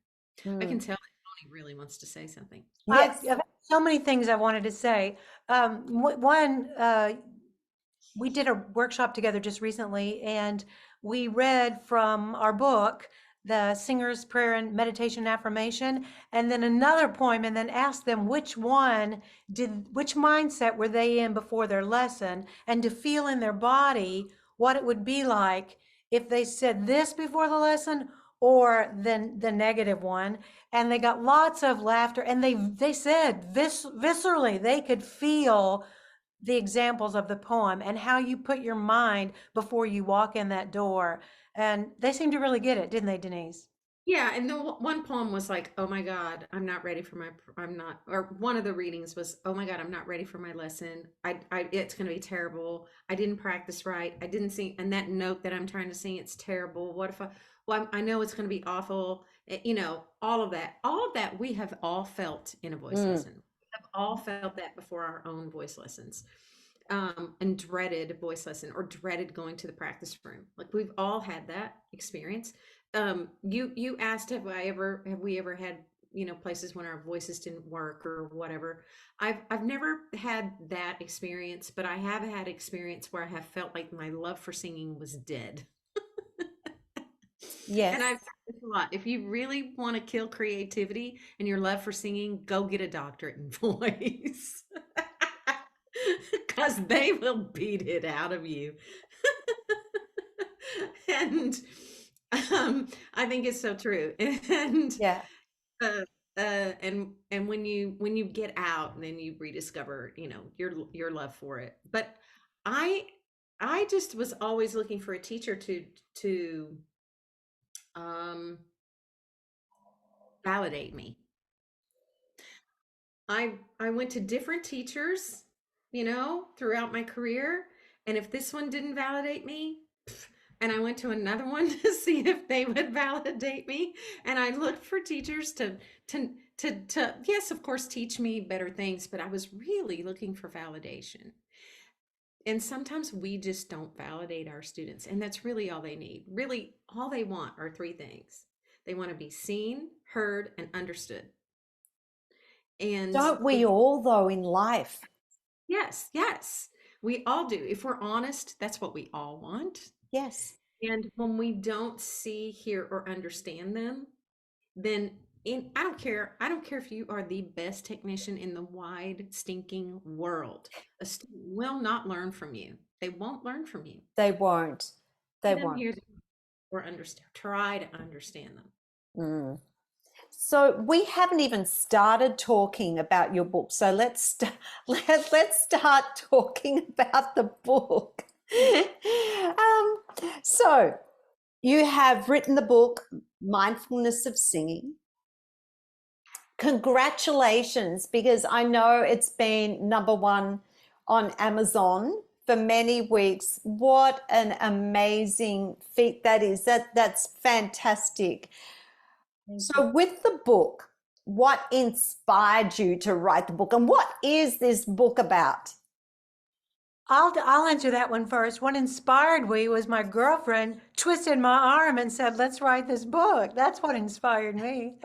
I can tell that Toni really wants to say something.
Yes.
I've had so many things I wanted to say. One, we did a workshop together just recently, and we read from our book, The Singer's Prayer and Meditation and Affirmation, and then another poem, and then asked them which mindset were they in before their lesson, and to feel in their body what it would be like if they said this before the lesson or then the negative one. And they got lots of laughter, and they said viscerally they could feel the examples of the poem and how you put your mind before you walk in that door. And they seemed to really get it, didn't they, Denise?
Yeah, and the one poem was like, "Oh my God, I'm not ready for I'm not." Or one of the readings was, "Oh my God, I'm not ready for my lesson. It's going to be terrible. I didn't practice right. I didn't sing, and that note that I'm trying to sing, it's terrible. What if I know it's going to be awful. You know, all of that we have all felt in a voice lesson. We have all felt that before our own voice lessons, and dreaded voice lesson or dreaded going to the practice room. Like we've all had that experience. You asked, have we ever had, you know, places when our voices didn't work or whatever. I've never had that experience, but I have had experience where I have felt like my love for singing was dead.
Yes.
And I've said this a lot. If you really want to kill creativity and your love for singing, go get a doctorate in voice. Because they will beat it out of you. And I think it's so true. And
Yeah.
and when you get out, then you rediscover, you know, your love for it. But I I just was always looking for a teacher to um validate me. I went to different teachers, you know, throughout my career, and if this one didn't validate me, and I went to another one to see if they would validate me, and I looked for teachers to yes, of course, teach me better things, but I was really looking for validation. And sometimes we just don't validate our students, and that's really all they need. Really, all they want are three things. They want to be seen, heard, and understood. And
Don't we
if
all, though, in life?
yes, yes. We all do. If we're honest, that's what we all want.
Yes.
And when we don't see, hear, or understand them, then I don't care if you are the best technician in the wide stinking world. A student will not learn from you. They won't learn from you.
They won't. They
See them,
won't.
hear them, or understand. Try to understand them.
Mm. So we haven't even started talking about your book. So let's start talking about the book. So you have written the book, Mindfulness of Singing. Congratulations, because I know it's been #1 on Amazon for many weeks. What an amazing feat that is. That's fantastic. So with the book, what inspired you to write the book, and what is this book about?
I'll answer that one first. What inspired me was my girlfriend twisted my arm and said, "Let's write this book." That's what inspired me.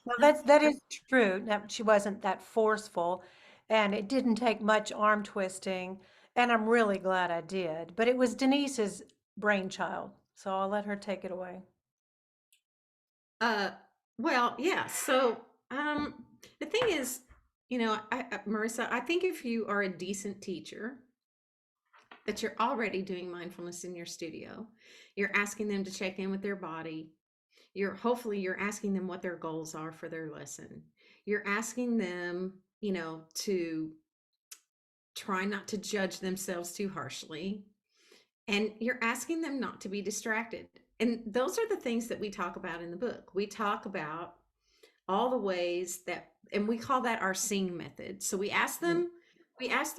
Now that is true. Now, she wasn't that forceful, and it didn't take much arm twisting, and I'm really glad I did. But it was Denise's brainchild, so I'll let her take it away.
Uh, well, yeah. So, the thing is, Marissa, I think if you are a decent teacher, that you're already doing mindfulness in your studio, you're asking them to check in with their body. Hopefully you're asking them what their goals are for their lesson. You're asking them, to try not to judge themselves too harshly. And you're asking them not to be distracted. And those are the things that we talk about in the book. We talk about all the ways that, and we call that our sing method. So we ask the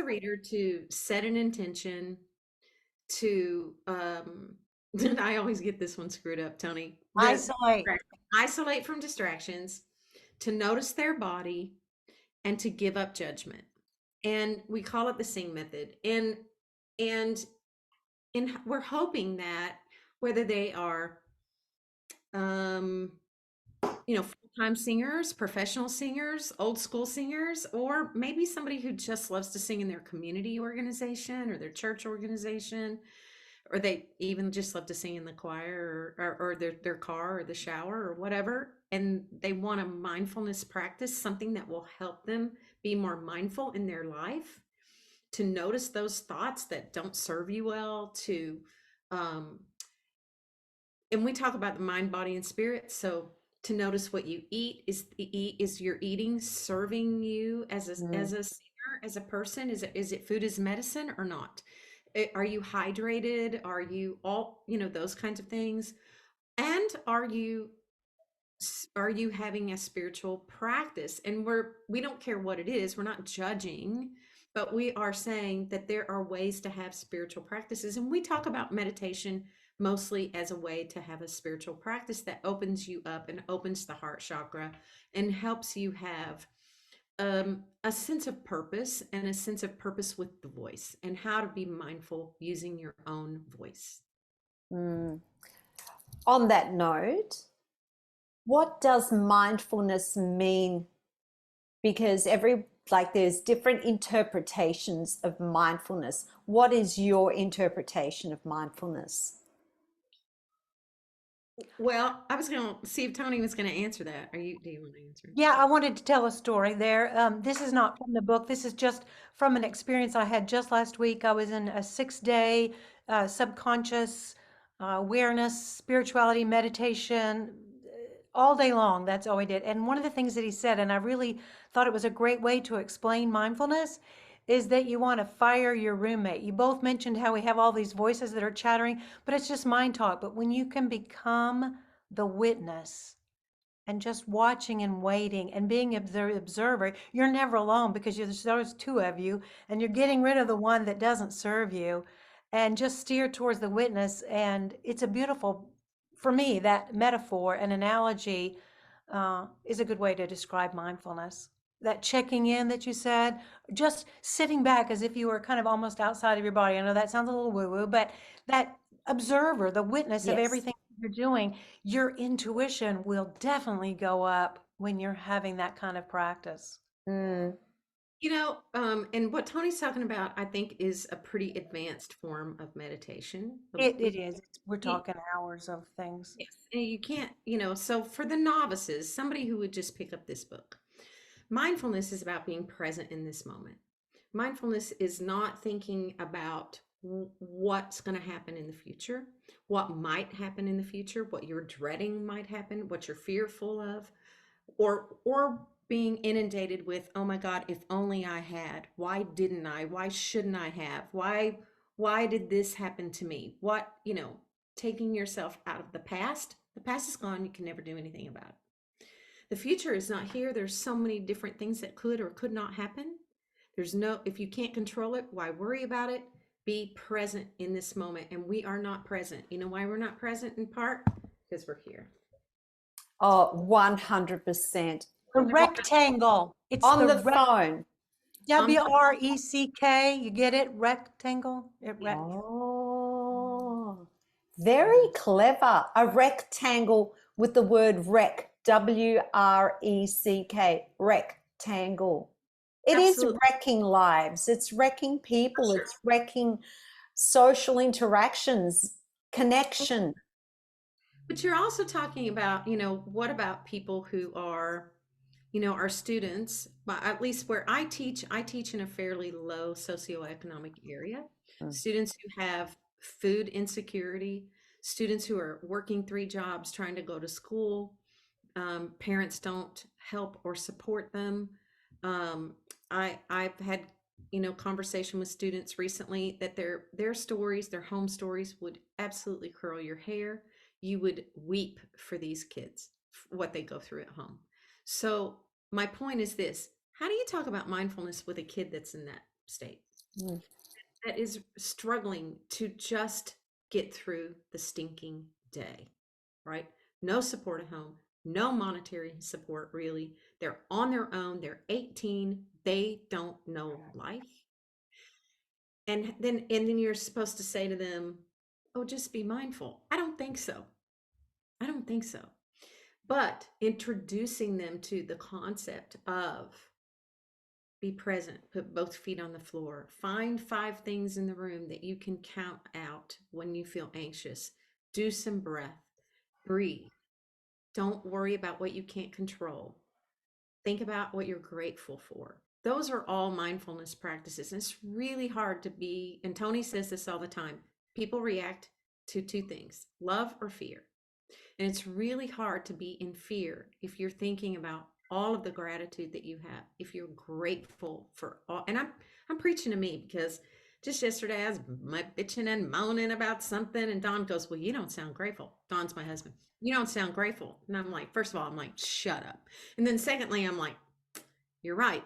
reader to set an intention to, and I always get this one screwed up, Toni.
Isolate.
Isolate from distractions, to notice their body, and to give up judgment. And we call it the sing method. And we're hoping that whether they are full-time singers, professional singers, old school singers, or maybe somebody who just loves to sing in their community organization or their church organization, or they even just love to sing in the choir or their car or the shower or whatever, and they want a mindfulness practice, something that will help them be more mindful in their life, to notice those thoughts that don't serve you well, and we talk about the mind, body, and spirit. So to notice what you eat. Is your eating serving you as a singer, as a person? Is it food as medicine or not? Are you hydrated? Are you all, those kinds of things? And are you having a spiritual practice? And we don't care what it is. We're not judging, but we are saying that there are ways to have spiritual practices. And we talk about meditation mostly as a way to have a spiritual practice that opens you up and opens the heart chakra and helps you have a sense of purpose, and a sense of purpose with the voice, and how to be mindful using your own voice.
On that note, what does mindfulness mean? Because there's different interpretations of mindfulness. What is your interpretation of mindfulness?
Well, I was going to see if Toni was going to answer that. Do you want to answer?
Yeah, I wanted to tell a story there. This is not from the book. This is just from an experience I had just last week. I was in a 6-day subconscious awareness, spirituality, meditation, all day long. That's all we did. And one of the things that he said, and I really thought it was a great way to explain mindfulness, is that you want to fire your roommate. You both mentioned how we have all these voices that are chattering, but it's just mind talk. But when you can become the witness and just watching and waiting and being the observer, you're never alone, because there's two of you, and you're getting rid of the one that doesn't serve you, and just steer towards the witness. And it's a beautiful, for me, that metaphor and analogy is a good way to describe mindfulness. That checking in that you said, just sitting back as if you were kind of almost outside of your body. I know that sounds a little woo-woo, but that observer, the witness of
Yes.
everything you're doing, your intuition will definitely go up when you're having that kind of practice.
And what Tony's talking about, I think, is a pretty advanced form of meditation.
It is. We're talking hours of things.
Yes, and you can't, so for the novices, somebody who would just pick up this book, mindfulness is about being present in this moment. Mindfulness is not thinking about what's going to happen in the future, what might happen in the future, what you're dreading might happen, what you're fearful of, or being inundated with, oh my God, if only I had, why didn't I, why shouldn't I have, why did this happen to me, what, taking yourself out of the past. The past is gone, you can never do anything about it. The future is not here. There's so many different things that could or could not happen. If you can't control it, why worry about it? Be present in this moment. And we are not present. You know why we're not present in part? Because we're here.
Oh, 100%.
The rectangle. It's
On the phone.
WRECK. You get it? Rectangle.
Oh, very clever. A rectangle with the word rec, WRECK, rectangle. It is wrecking lives. It's wrecking people.
Sure.
It's wrecking social interactions, connection.
But you're also talking about, what about people who are, our students, but at least where I teach in a fairly low socioeconomic area. Students who have food insecurity, students who are working 3 jobs, trying to go to school. Parents don't help or support them. I've had, conversation with students recently that their stories, their home stories would absolutely curl your hair. You would weep for these kids, what they go through at home. So my point is this: how do you talk about mindfulness with a kid that's in that state, that is struggling to just get through the stinking day, right? No support at home, no monetary support really. They're on their own. They're 18. They don't know life. And then you're supposed to say to them, "Oh, just be mindful." I don't think so. I don't think so. But introducing them to the concept of be present, put both feet on the floor, find 5 things in the room that you can count out when you feel anxious, do some breath, breathe. Don't worry about what you can't control. Think about what you're grateful for. Those are all mindfulness practices. And it's really hard to be, and Toni says this all the time, people react to 2 things, love or fear. And it's really hard to be in fear if you're thinking about all of the gratitude that you have, if you're grateful for all. And I'm preaching to me, because just yesterday I was bitching and moaning about something, and Don goes, "Well, you don't sound grateful." Don's my husband. "You don't sound grateful." And I'm like, first of all, I'm like, shut up. And then secondly, I'm like, you're right.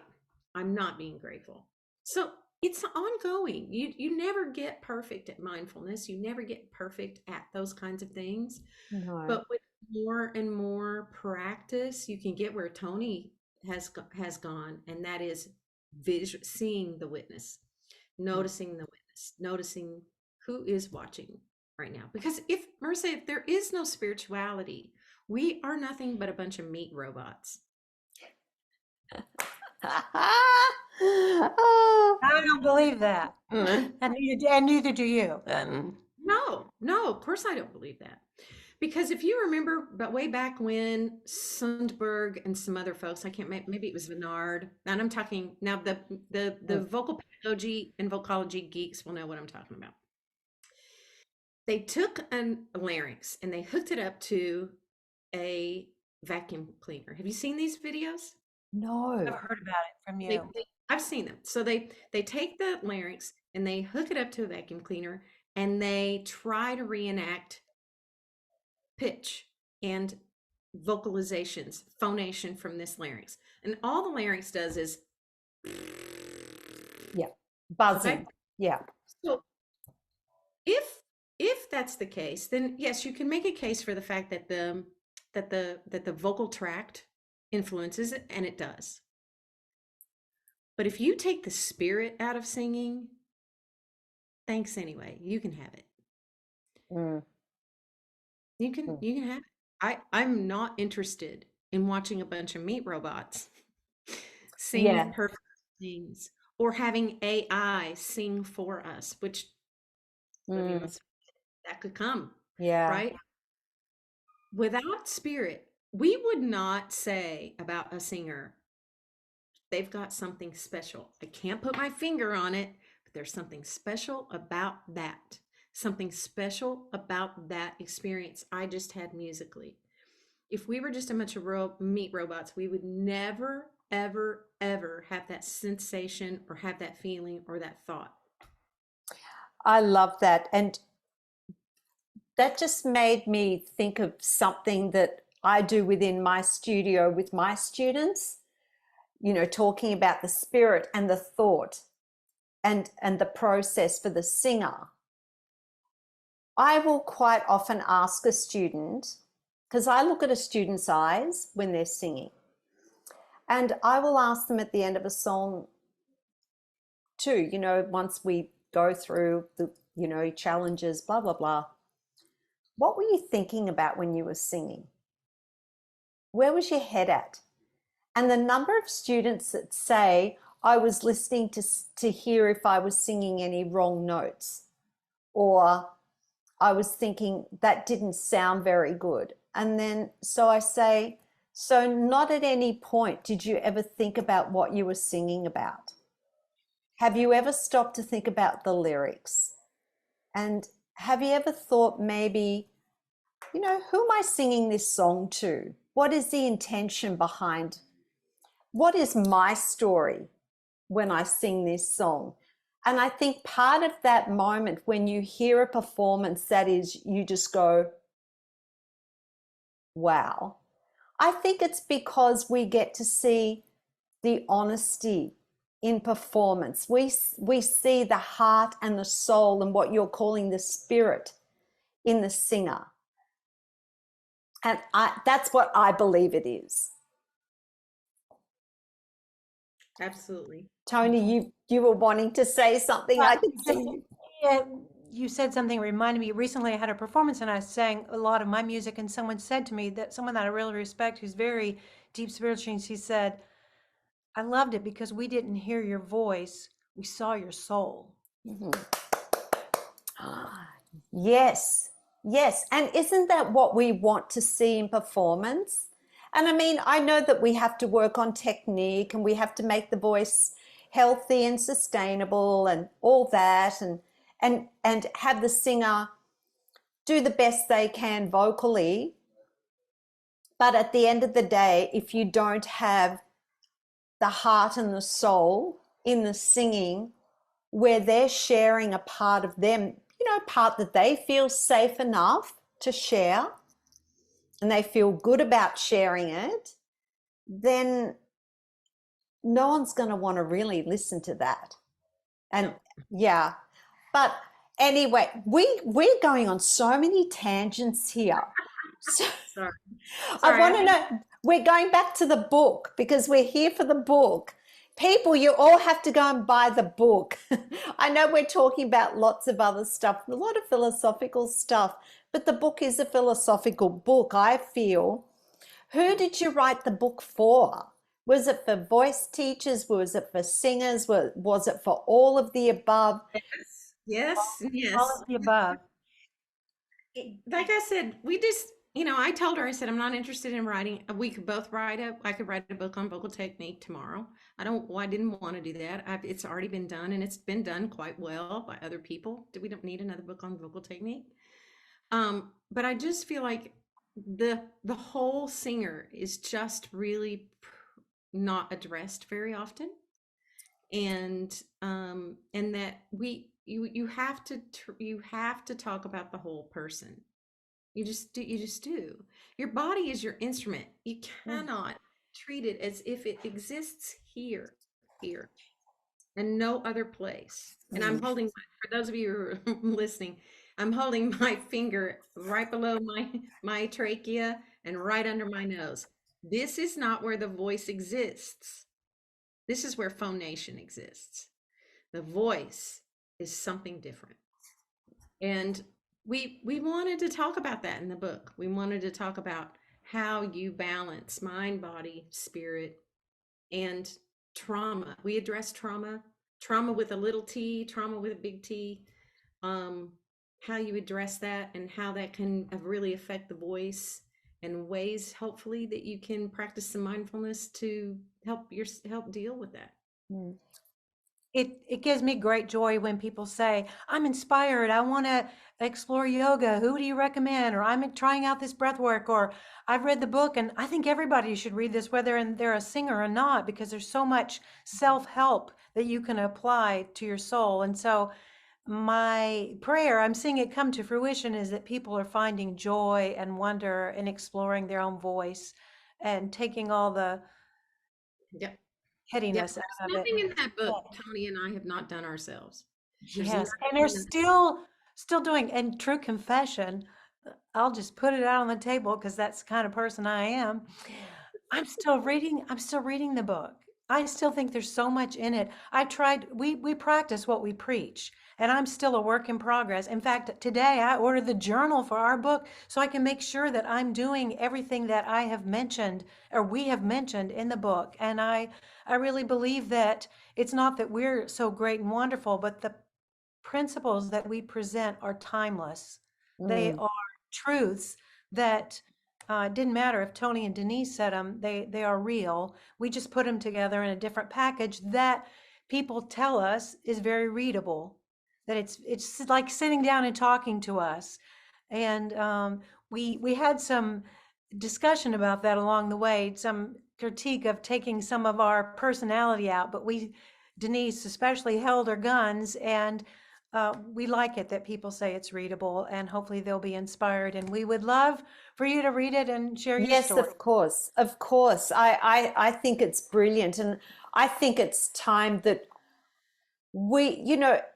I'm not being grateful. So it's ongoing. You never get perfect at mindfulness. You never get perfect at those kinds of things.
No.
But with more and more practice, you can get where Toni has gone, and that is seeing the witness, noticing the witness, noticing who is watching right now. Because if there is no spirituality, we are nothing but a bunch of meat robots.
Oh.
I don't believe that. And neither do you.
No, of course I don't believe that. Because if you remember, but way back when Sundberg and some other folks, I can't, maybe it was Bernard, and I'm talking now, the vocal pedagogy and vocology geeks will know what I'm talking about. They took a larynx and they hooked it up to a vacuum cleaner. Have you seen these videos?
No.
I've heard about it from you.
I've seen them. So they take the larynx and they hook it up to a vacuum cleaner, and they try to reenact pitch and vocalizations, phonation from this larynx. And all the larynx does is
buzzing.
Okay?
Yeah.
So if that's the case, then yes, you can make a case for the fact that the vocal tract influences it, and it does. But if you take the spirit out of singing, thanks anyway. You can have it. You can have it. I'm not interested in watching a bunch of meat robots sing perfect. things, or having AI sing for us, which
Mm,
that could come,
yeah.
right? Without spirit, we would not say about a singer, they've got something special. I can't put my finger on it, but there's something special about that. Something special about that experience I just had musically. If we were just a bunch of meat robots, we would never, ever, ever have that sensation or have that feeling or that thought.
I love that. And that just made me think of something that I do within my studio with my students, talking about the spirit and the thought and the process for the singer. I will quite often ask a student, because I look at a student's eyes when they're singing, and I will ask them at the end of a song too, once we go through the, challenges, blah, blah, blah. What were you thinking about when you were singing? Where was your head at? And the number of students that say, I was listening to hear if I was singing any wrong notes, or I was thinking that didn't sound very good. And then, so I say, so not at any point did you ever think about what you were singing about? Have you ever stopped to think about the lyrics? And have you ever thought maybe, who am I singing this song to? What is the intention behind? What is my story when I sing this song? And I think part of that moment when you hear a performance that is, you just go, wow. I think it's because we get to see the honesty in performance. We see the heart and the soul and what you're calling the spirit in the singer. And that's what I believe it is.
Absolutely.
Toni, you were wanting to say something. I could see you.
Yeah, you said something that reminded me. Recently, I had a performance and I sang a lot of my music, and someone said to me, that someone that I really respect, who's very deep spiritual, and she said, I loved it because we didn't hear your voice, we saw your soul.
Mhm. Yes, yes. And isn't that what we want to see in performance? And I mean, I know that we have to work on technique and we have to make the voice healthy and sustainable and all that, and have the singer do the best they can vocally. But at the end of the day, if you don't have the heart and the soul in the singing, where they're sharing a part of them, part that they feel safe enough to share and they feel good about sharing it, then no one's going to want to really listen to that. And
No.
yeah, but anyway, we're going on so many tangents here. So
Sorry.
I
Sorry.
want to know, we're going back to the book because we're here for the book. People, you all have to go and buy the book. I know we're talking about lots of other stuff, a lot of philosophical stuff, but the book is a philosophical book, I feel. Who did you write the book for? Was it for voice teachers? Was it for singers? Was it for all of the above?
Yes. Yes.
All
Yes.
of the above.
Like I said, we just, I told her, I said, I'm not interested in writing. We could both I could write a book on vocal technique tomorrow. I didn't want to do that. It's already been done and it's been done quite well by other people. We don't need another book on vocal technique. But I just feel like the whole singer is just really not addressed very often. And that you have to you have to talk about the whole person. You just do. Your body is your instrument. You cannot treat it as if it exists here, and no other place. And I'm holding, for those of you who are listening, I'm holding my finger right below my trachea and right under my nose. This is not where the voice exists. This is where phonation exists. The voice is something different. And we wanted to talk about that in the book. We wanted to talk about how you balance mind, body, spirit, and trauma. We address trauma, trauma with a little t, trauma with a big T. How you address that and how that can really affect the voice, and ways hopefully that you can practice some mindfulness to help deal with that.
Mm.
It gives me great joy when people say, I'm inspired, I want to explore yoga. Who do you recommend? Or I'm trying out this breath work, or I've read the book and I think everybody should read this, whether they're a singer or not, because there's so much self-help that you can apply to your soul. And so my prayer, I'm seeing it come to fruition, is that people are finding joy and wonder in exploring their own voice and taking all the
Yep. Yep.
headiness
There's
out of it.
nothing in that book Toni and I have not done ourselves. There's
Yes, and
nothing
they're
in that.
still doing, and true confession, I'll just put it out on the table because that's the kind of person I am. I'm still reading the book. I still think there's so much in it. We practice what we preach, and I'm still a work in progress. In fact, today I ordered the journal for our book so I can make sure that I'm doing everything that I have mentioned or we have mentioned in the book. And I really believe that it's not that we're so great and wonderful, but the principles that we present are timeless. They
Mm.
are truths that didn't matter if Toni and Denise said them, they are real. We just put them together in a different package that people tell us is very readable, that it's like sitting down and talking to us. And we had some discussion about that along the way, some critique of taking some of our personality out, but Denise especially, held her guns, and we like it that people say it's readable, and hopefully they'll be inspired. And we would love for you to read it and share your
Yes,
story.
of course. Of course. I think it's brilliant. And I think it's time that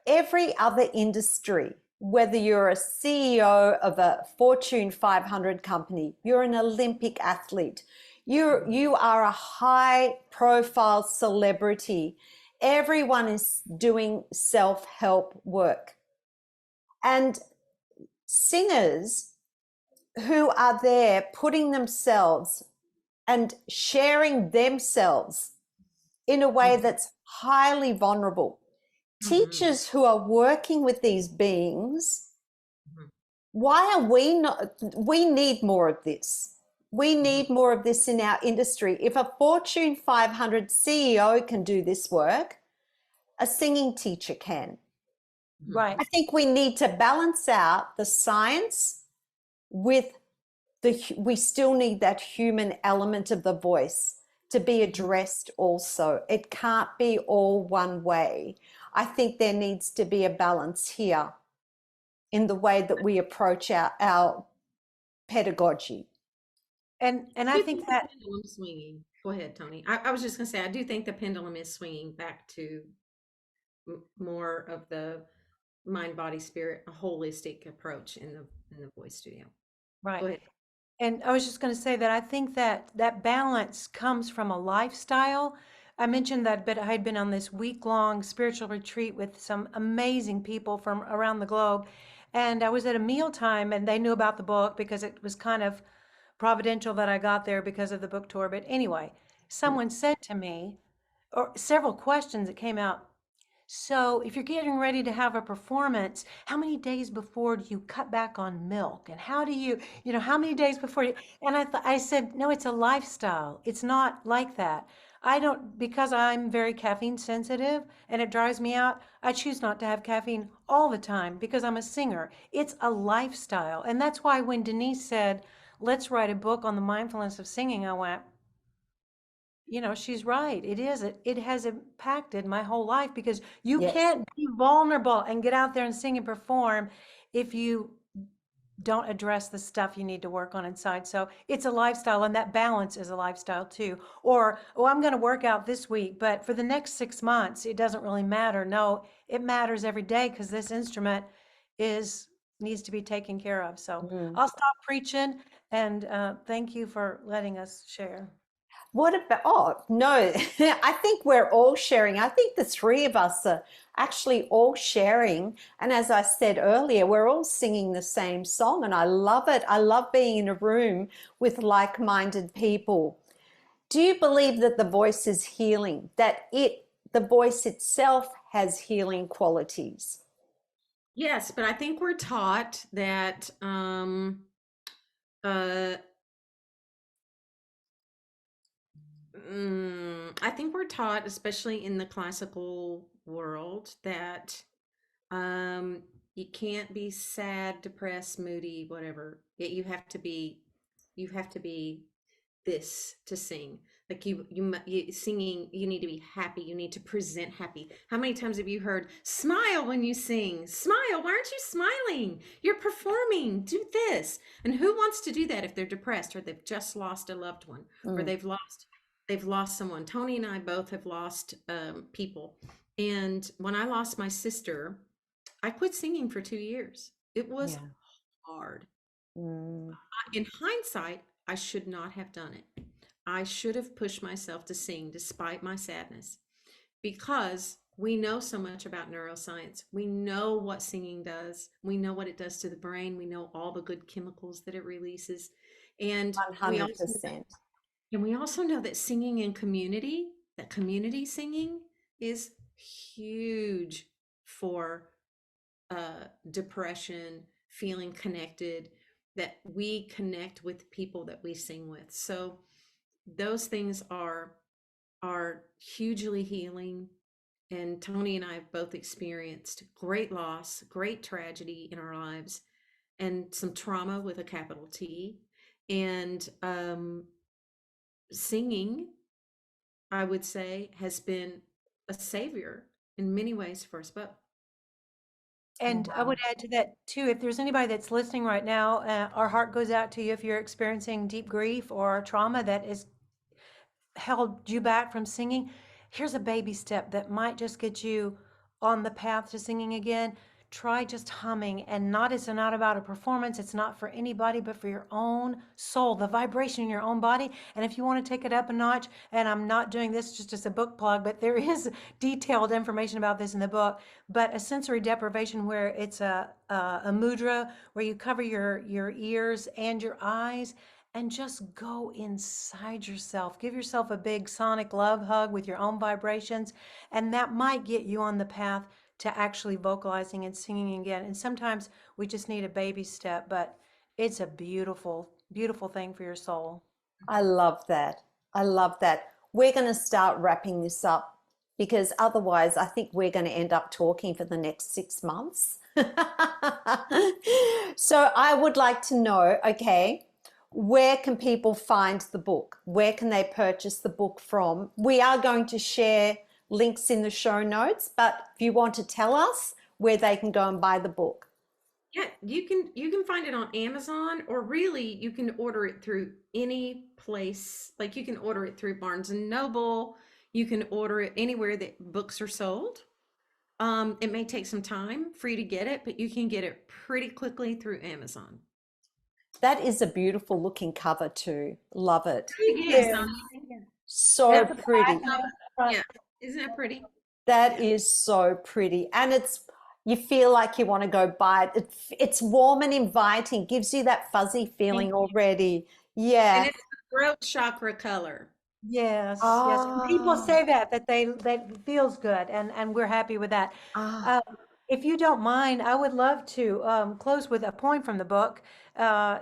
every other industry, whether you're a CEO of a Fortune 500 company, you're an Olympic athlete, you are a high profile celebrity, everyone is doing self-help work. And singers who are there putting themselves and sharing themselves in a way that's highly vulnerable. Teachers who are working with these beings, why are we not? We need more of this. We need more of this in our industry. If a Fortune 500 CEO can do this work, a singing teacher can.
Right.
I think we need to balance out the science with we still need that human element of the voice to be addressed also. It can't be all one way. I think there needs to be a balance here in the way that we approach our pedagogy.
And I think that
pendulum swinging. Go ahead, Toni. I was just going to say, I do think the pendulum is swinging back to more of the mind, body, spirit, a holistic approach in the voice studio.
right.
Go ahead.
And I was just going to say that I think that that balance comes from a lifestyle. I mentioned that, but I had been on this week-long spiritual retreat with some amazing people from around the globe. And I was at a mealtime, and they knew about the book because it was kind of providential that I got there because of the book tour. But anyway, someone said to me, or several questions that came out, so if you're getting ready to have a performance, how many days before do you cut back on milk? And how do you, how many days before you, and I said, no, it's a lifestyle. It's not like that. I don't, because I'm very caffeine sensitive and it drives me out, I choose not to have caffeine all the time because I'm a singer. It's a lifestyle. And that's why when Denise said, let's write a book on the mindfulness of singing, I went, she's right. It is. It has impacted my whole life because you
Yes.
can't be vulnerable and get out there and sing and perform if you don't address the stuff you need to work on inside. So it's a lifestyle, and that balance is a lifestyle too. Or, oh, I'm going to work out this week, but for the next 6 months, it doesn't really matter. No, it matters every day because this instrument needs to be taken care of. So I'll stop preaching, and thank you for letting us share.
What about, oh, no, I think we're all sharing. I think the three of us are actually all sharing. And as I said earlier, we're all singing the same song, and I love it. I love being in a room with like-minded people. Do you believe that the voice is healing, that the voice itself has healing qualities?
Yes, but I think we're taught that uh, I think we're taught, especially in the classical world, that um, you can't be sad, depressed, moody, whatever. You have to be this to sing. Like you singing, you need to be happy. You need to present happy. How many times have you heard smile when you sing? Smile. Why aren't you smiling? You're performing. Do this. And who wants to do that if they're depressed or they've just lost a loved one or
Mm,
they've lost someone? Toni and I both have lost people. And when I lost my sister, I quit singing for 2 years. It was
yeah.
hard.
Mm.
In hindsight, I should not have done it. I should have pushed myself to sing despite my sadness because we know so much about neuroscience. We know what singing does. We know what it does to the brain. We know all the good chemicals that it releases. And we also
100%.
and we also know that singing in community, that community singing is huge for depression, feeling connected, that we connect with people that we sing with. So those things are hugely healing. And Toni and I have both experienced great loss, great tragedy in our lives, and some trauma with a capital T. And singing, I would say, has been a savior in many ways for us both.
And I would
Wow.
add to that too, if there's anybody that's listening right now, our heart goes out to you if you're experiencing deep grief or trauma that is held you back from singing. Here's a baby step that might just get you on the path to singing again. Try just humming, and it's not about a performance. It's not for anybody, but for your own soul, the vibration in your own body. And if you want to take it up a notch, and I'm not doing this just as a book plug, but there is detailed information about this in the book. But a sensory deprivation where it's a mudra where you cover your ears and your eyes and just go inside yourself. Give yourself a big sonic love hug with your own vibrations, and that might get you on the path to actually vocalizing and singing again. And sometimes we just need a baby step, but it's a beautiful, beautiful thing for your soul.
I love that. I love that. We're going to start wrapping this up because otherwise, I think we're going to end up talking for the next 6 months. So I would like to know, okay, where can people find the book? Where can they purchase the book from? We are going to share links in the show notes, but if you want to tell us where they can go and buy the book.
Yeah, you can find it on Amazon, or really you can order it through any place. Like you can order it through Barnes and Noble. You can order it anywhere that books are sold. It may take some time for you to get it, but you can get it pretty quickly through Amazon.
That is a beautiful looking cover too. Love it.
Yes,
Yeah.
So
That's the back
pretty.
and that's the front.
yeah. Isn't that pretty?
That
Yeah.
is so pretty. And you feel like you want to go buy it. It's warm and inviting, gives you that fuzzy
Thank
feeling
you.
already.
And
Yeah.
it's the throat chakra color.
Yes, yes. And people
Ah,
say that feels good, and we're happy with that.
ah,
Uh, if you don't mind, I would love to close with a poem from the book. Uh,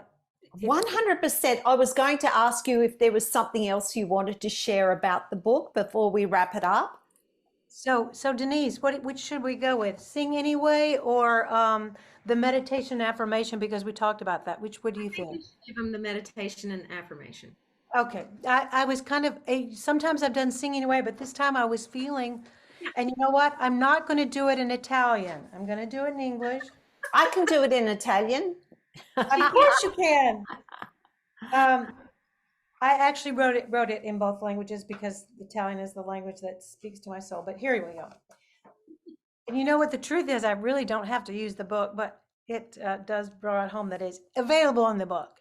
if
100%. I was going to ask you if there was something else you wanted to share about the book before we wrap it up.
so Denise, which should we go with? Sing anyway, or the meditation affirmation because we talked about that. What do
I
you
think
think?
you should give them the meditation and affirmation.
Okay, I was kind of, sometimes I've done singing away, but this time I was feeling,
Yeah.
and you know what? I'm not going to do it in Italian. I'm going to do it in English.
I can do it in Italian.
Of course you can. Um, I actually wrote it in both languages because Italian is the language that speaks to my soul. But here we go. And you know what the truth is? I really don't have to use the book, but it does draw it home that is available in the book.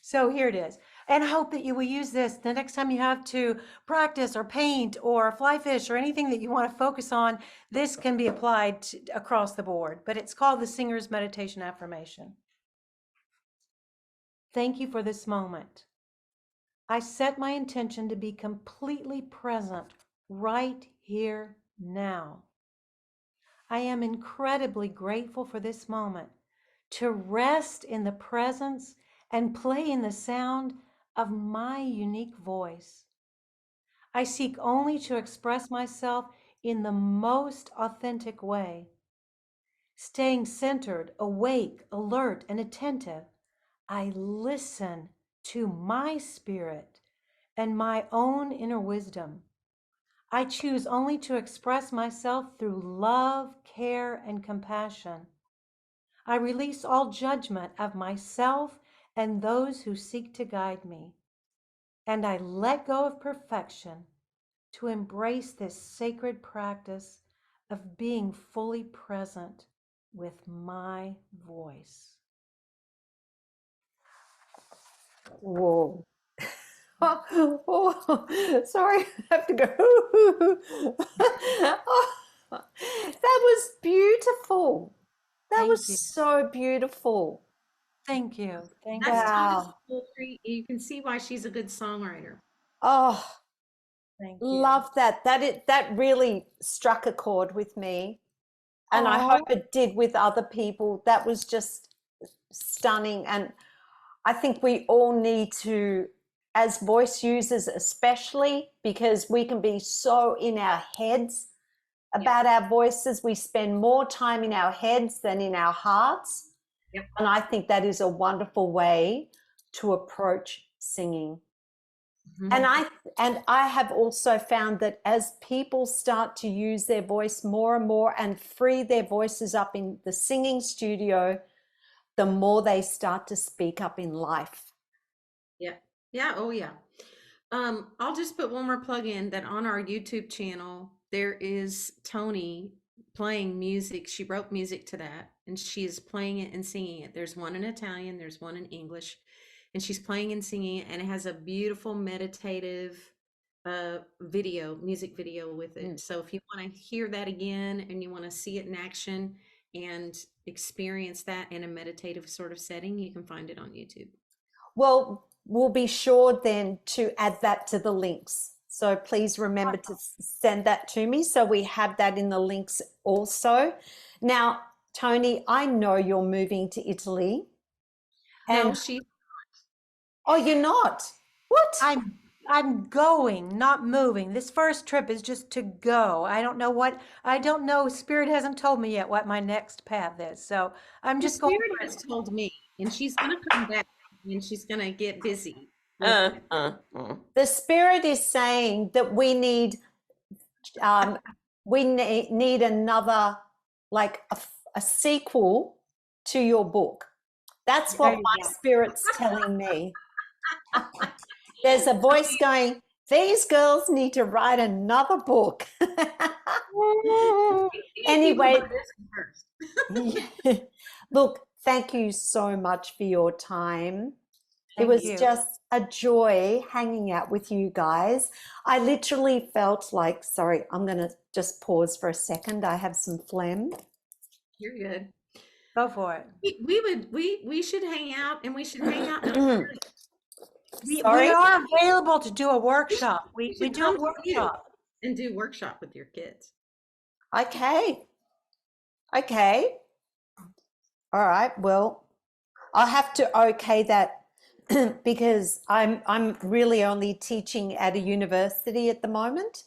So here it is. And I hope that you will use this the next time you have to practice or paint or fly fish or anything that you want to focus on. This can be applied across the board, but it's called the Singer's Meditation Affirmation. Thank you for this moment. I set my intention to be completely present right here now. I am incredibly grateful for this moment to rest in the presence and play in the sound of my unique voice. I seek only to express myself in the most authentic way. Staying centered, awake, alert, and attentive, I listen to my spirit and my own inner wisdom. I choose only to express myself through love, care, and compassion. I release all judgment of myself and those who seek to guide me. And I let go of perfection to embrace this sacred practice of being fully present with my voice.
Whoa. Oh, sorry, I have to go. Oh, that was beautiful. That was
Thank you.
so beautiful.
Thank you. Thank
That's
you.
Toni's
Wow.
poetry. You can see why she's a good songwriter.
Oh,
Thank you.
love that. That really struck a chord with me. And I
Oh,
hope it did with other people. That was just stunning. And I think we all need to, as voice users especially, because we can be so in our heads about our voices. We spend more time in our heads than in our hearts.
Yep.
And I think that is a wonderful way to approach singing.
Mhm.
And I have also found that as people start to use their voice more and more and free their voices up in the singing studio, the more they start to speak up in life.
Yeah. Yeah. Oh, yeah. I'll just put one more plug in that on our YouTube channel, there is Toni playing music. She wrote music to that and she is playing it and singing it. There's one in Italian, there's one in English, and she's playing and singing it, and it has a beautiful meditative music video with it. So if you want to hear that again and you want to see it in action and experience that in a meditative sort of setting, you can find it on YouTube.
Well, we'll be sure then to add that to the links. So please remember to send that to me so we have that in the links also. Now, Toni, I know you're moving to Italy.
No,
And
she
oh, you're not? What?
I'm going, not moving. This first trip is just to go. I don't know. Spirit hasn't told me yet what my next path is. So I'm
The
just going
spirit
for
has told me, and she's gonna come back, and she's gonna get busy with
Uh,
it.
uh, uh.
The spirit is saying that um, we need another, like a sequel to your book. That's
There
what
you
my
go.
spirit's telling me. There's a voice going, these girls need to write another book.
We need people to
Anyway,
listen first.
look, thank you so much for your time. It
Thank
was
you.
just a joy hanging out with you guys. I literally felt like, sorry, I'm going to just pause for a second. I have some phlegm.
You're good.
Go for it.
We should hang out, and we should hang out.
We
Sorry?
are available to do a workshop.
We
We
should
do a
come to you
workshop.
and do workshop with your kids.
Okay. Okay. All right. Well, I'll have to okay that because I'm really only teaching at a university at the moment.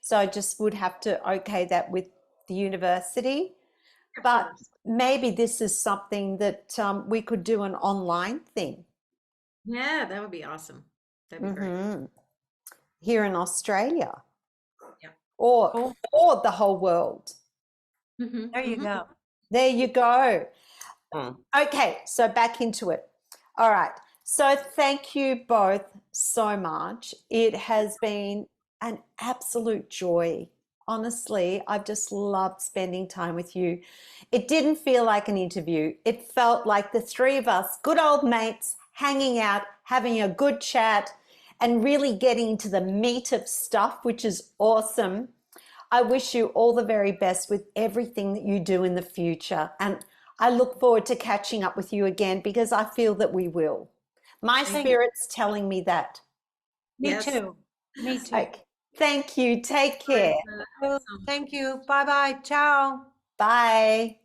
So I just would have to okay that with the university.
Of
But
course.
maybe this is something that we could do an online thing
Yeah, that would be awesome. That'd be great.
here in Australia
Yeah.
or
Cool.
or the whole world.
There you go.
There you go.
Mm.
Okay, so back into it. All right. So thank you both so much. It has been an absolute joy. Honestly, I've just loved spending time with you. It didn't feel like an interview. It felt like the three of us, good old mates, hanging out, having a good chat, and really getting into the meat of stuff, which is awesome. I wish you all the very best with everything that you do in the future. And I look forward to catching up with you again because I feel that we will. My
Thank you.
spirit's telling me that.
Me
Yes.
too. Me too.
Okay. Thank you. Take
All right,
care.
awesome.
Thank you. Bye bye. Ciao.
Bye.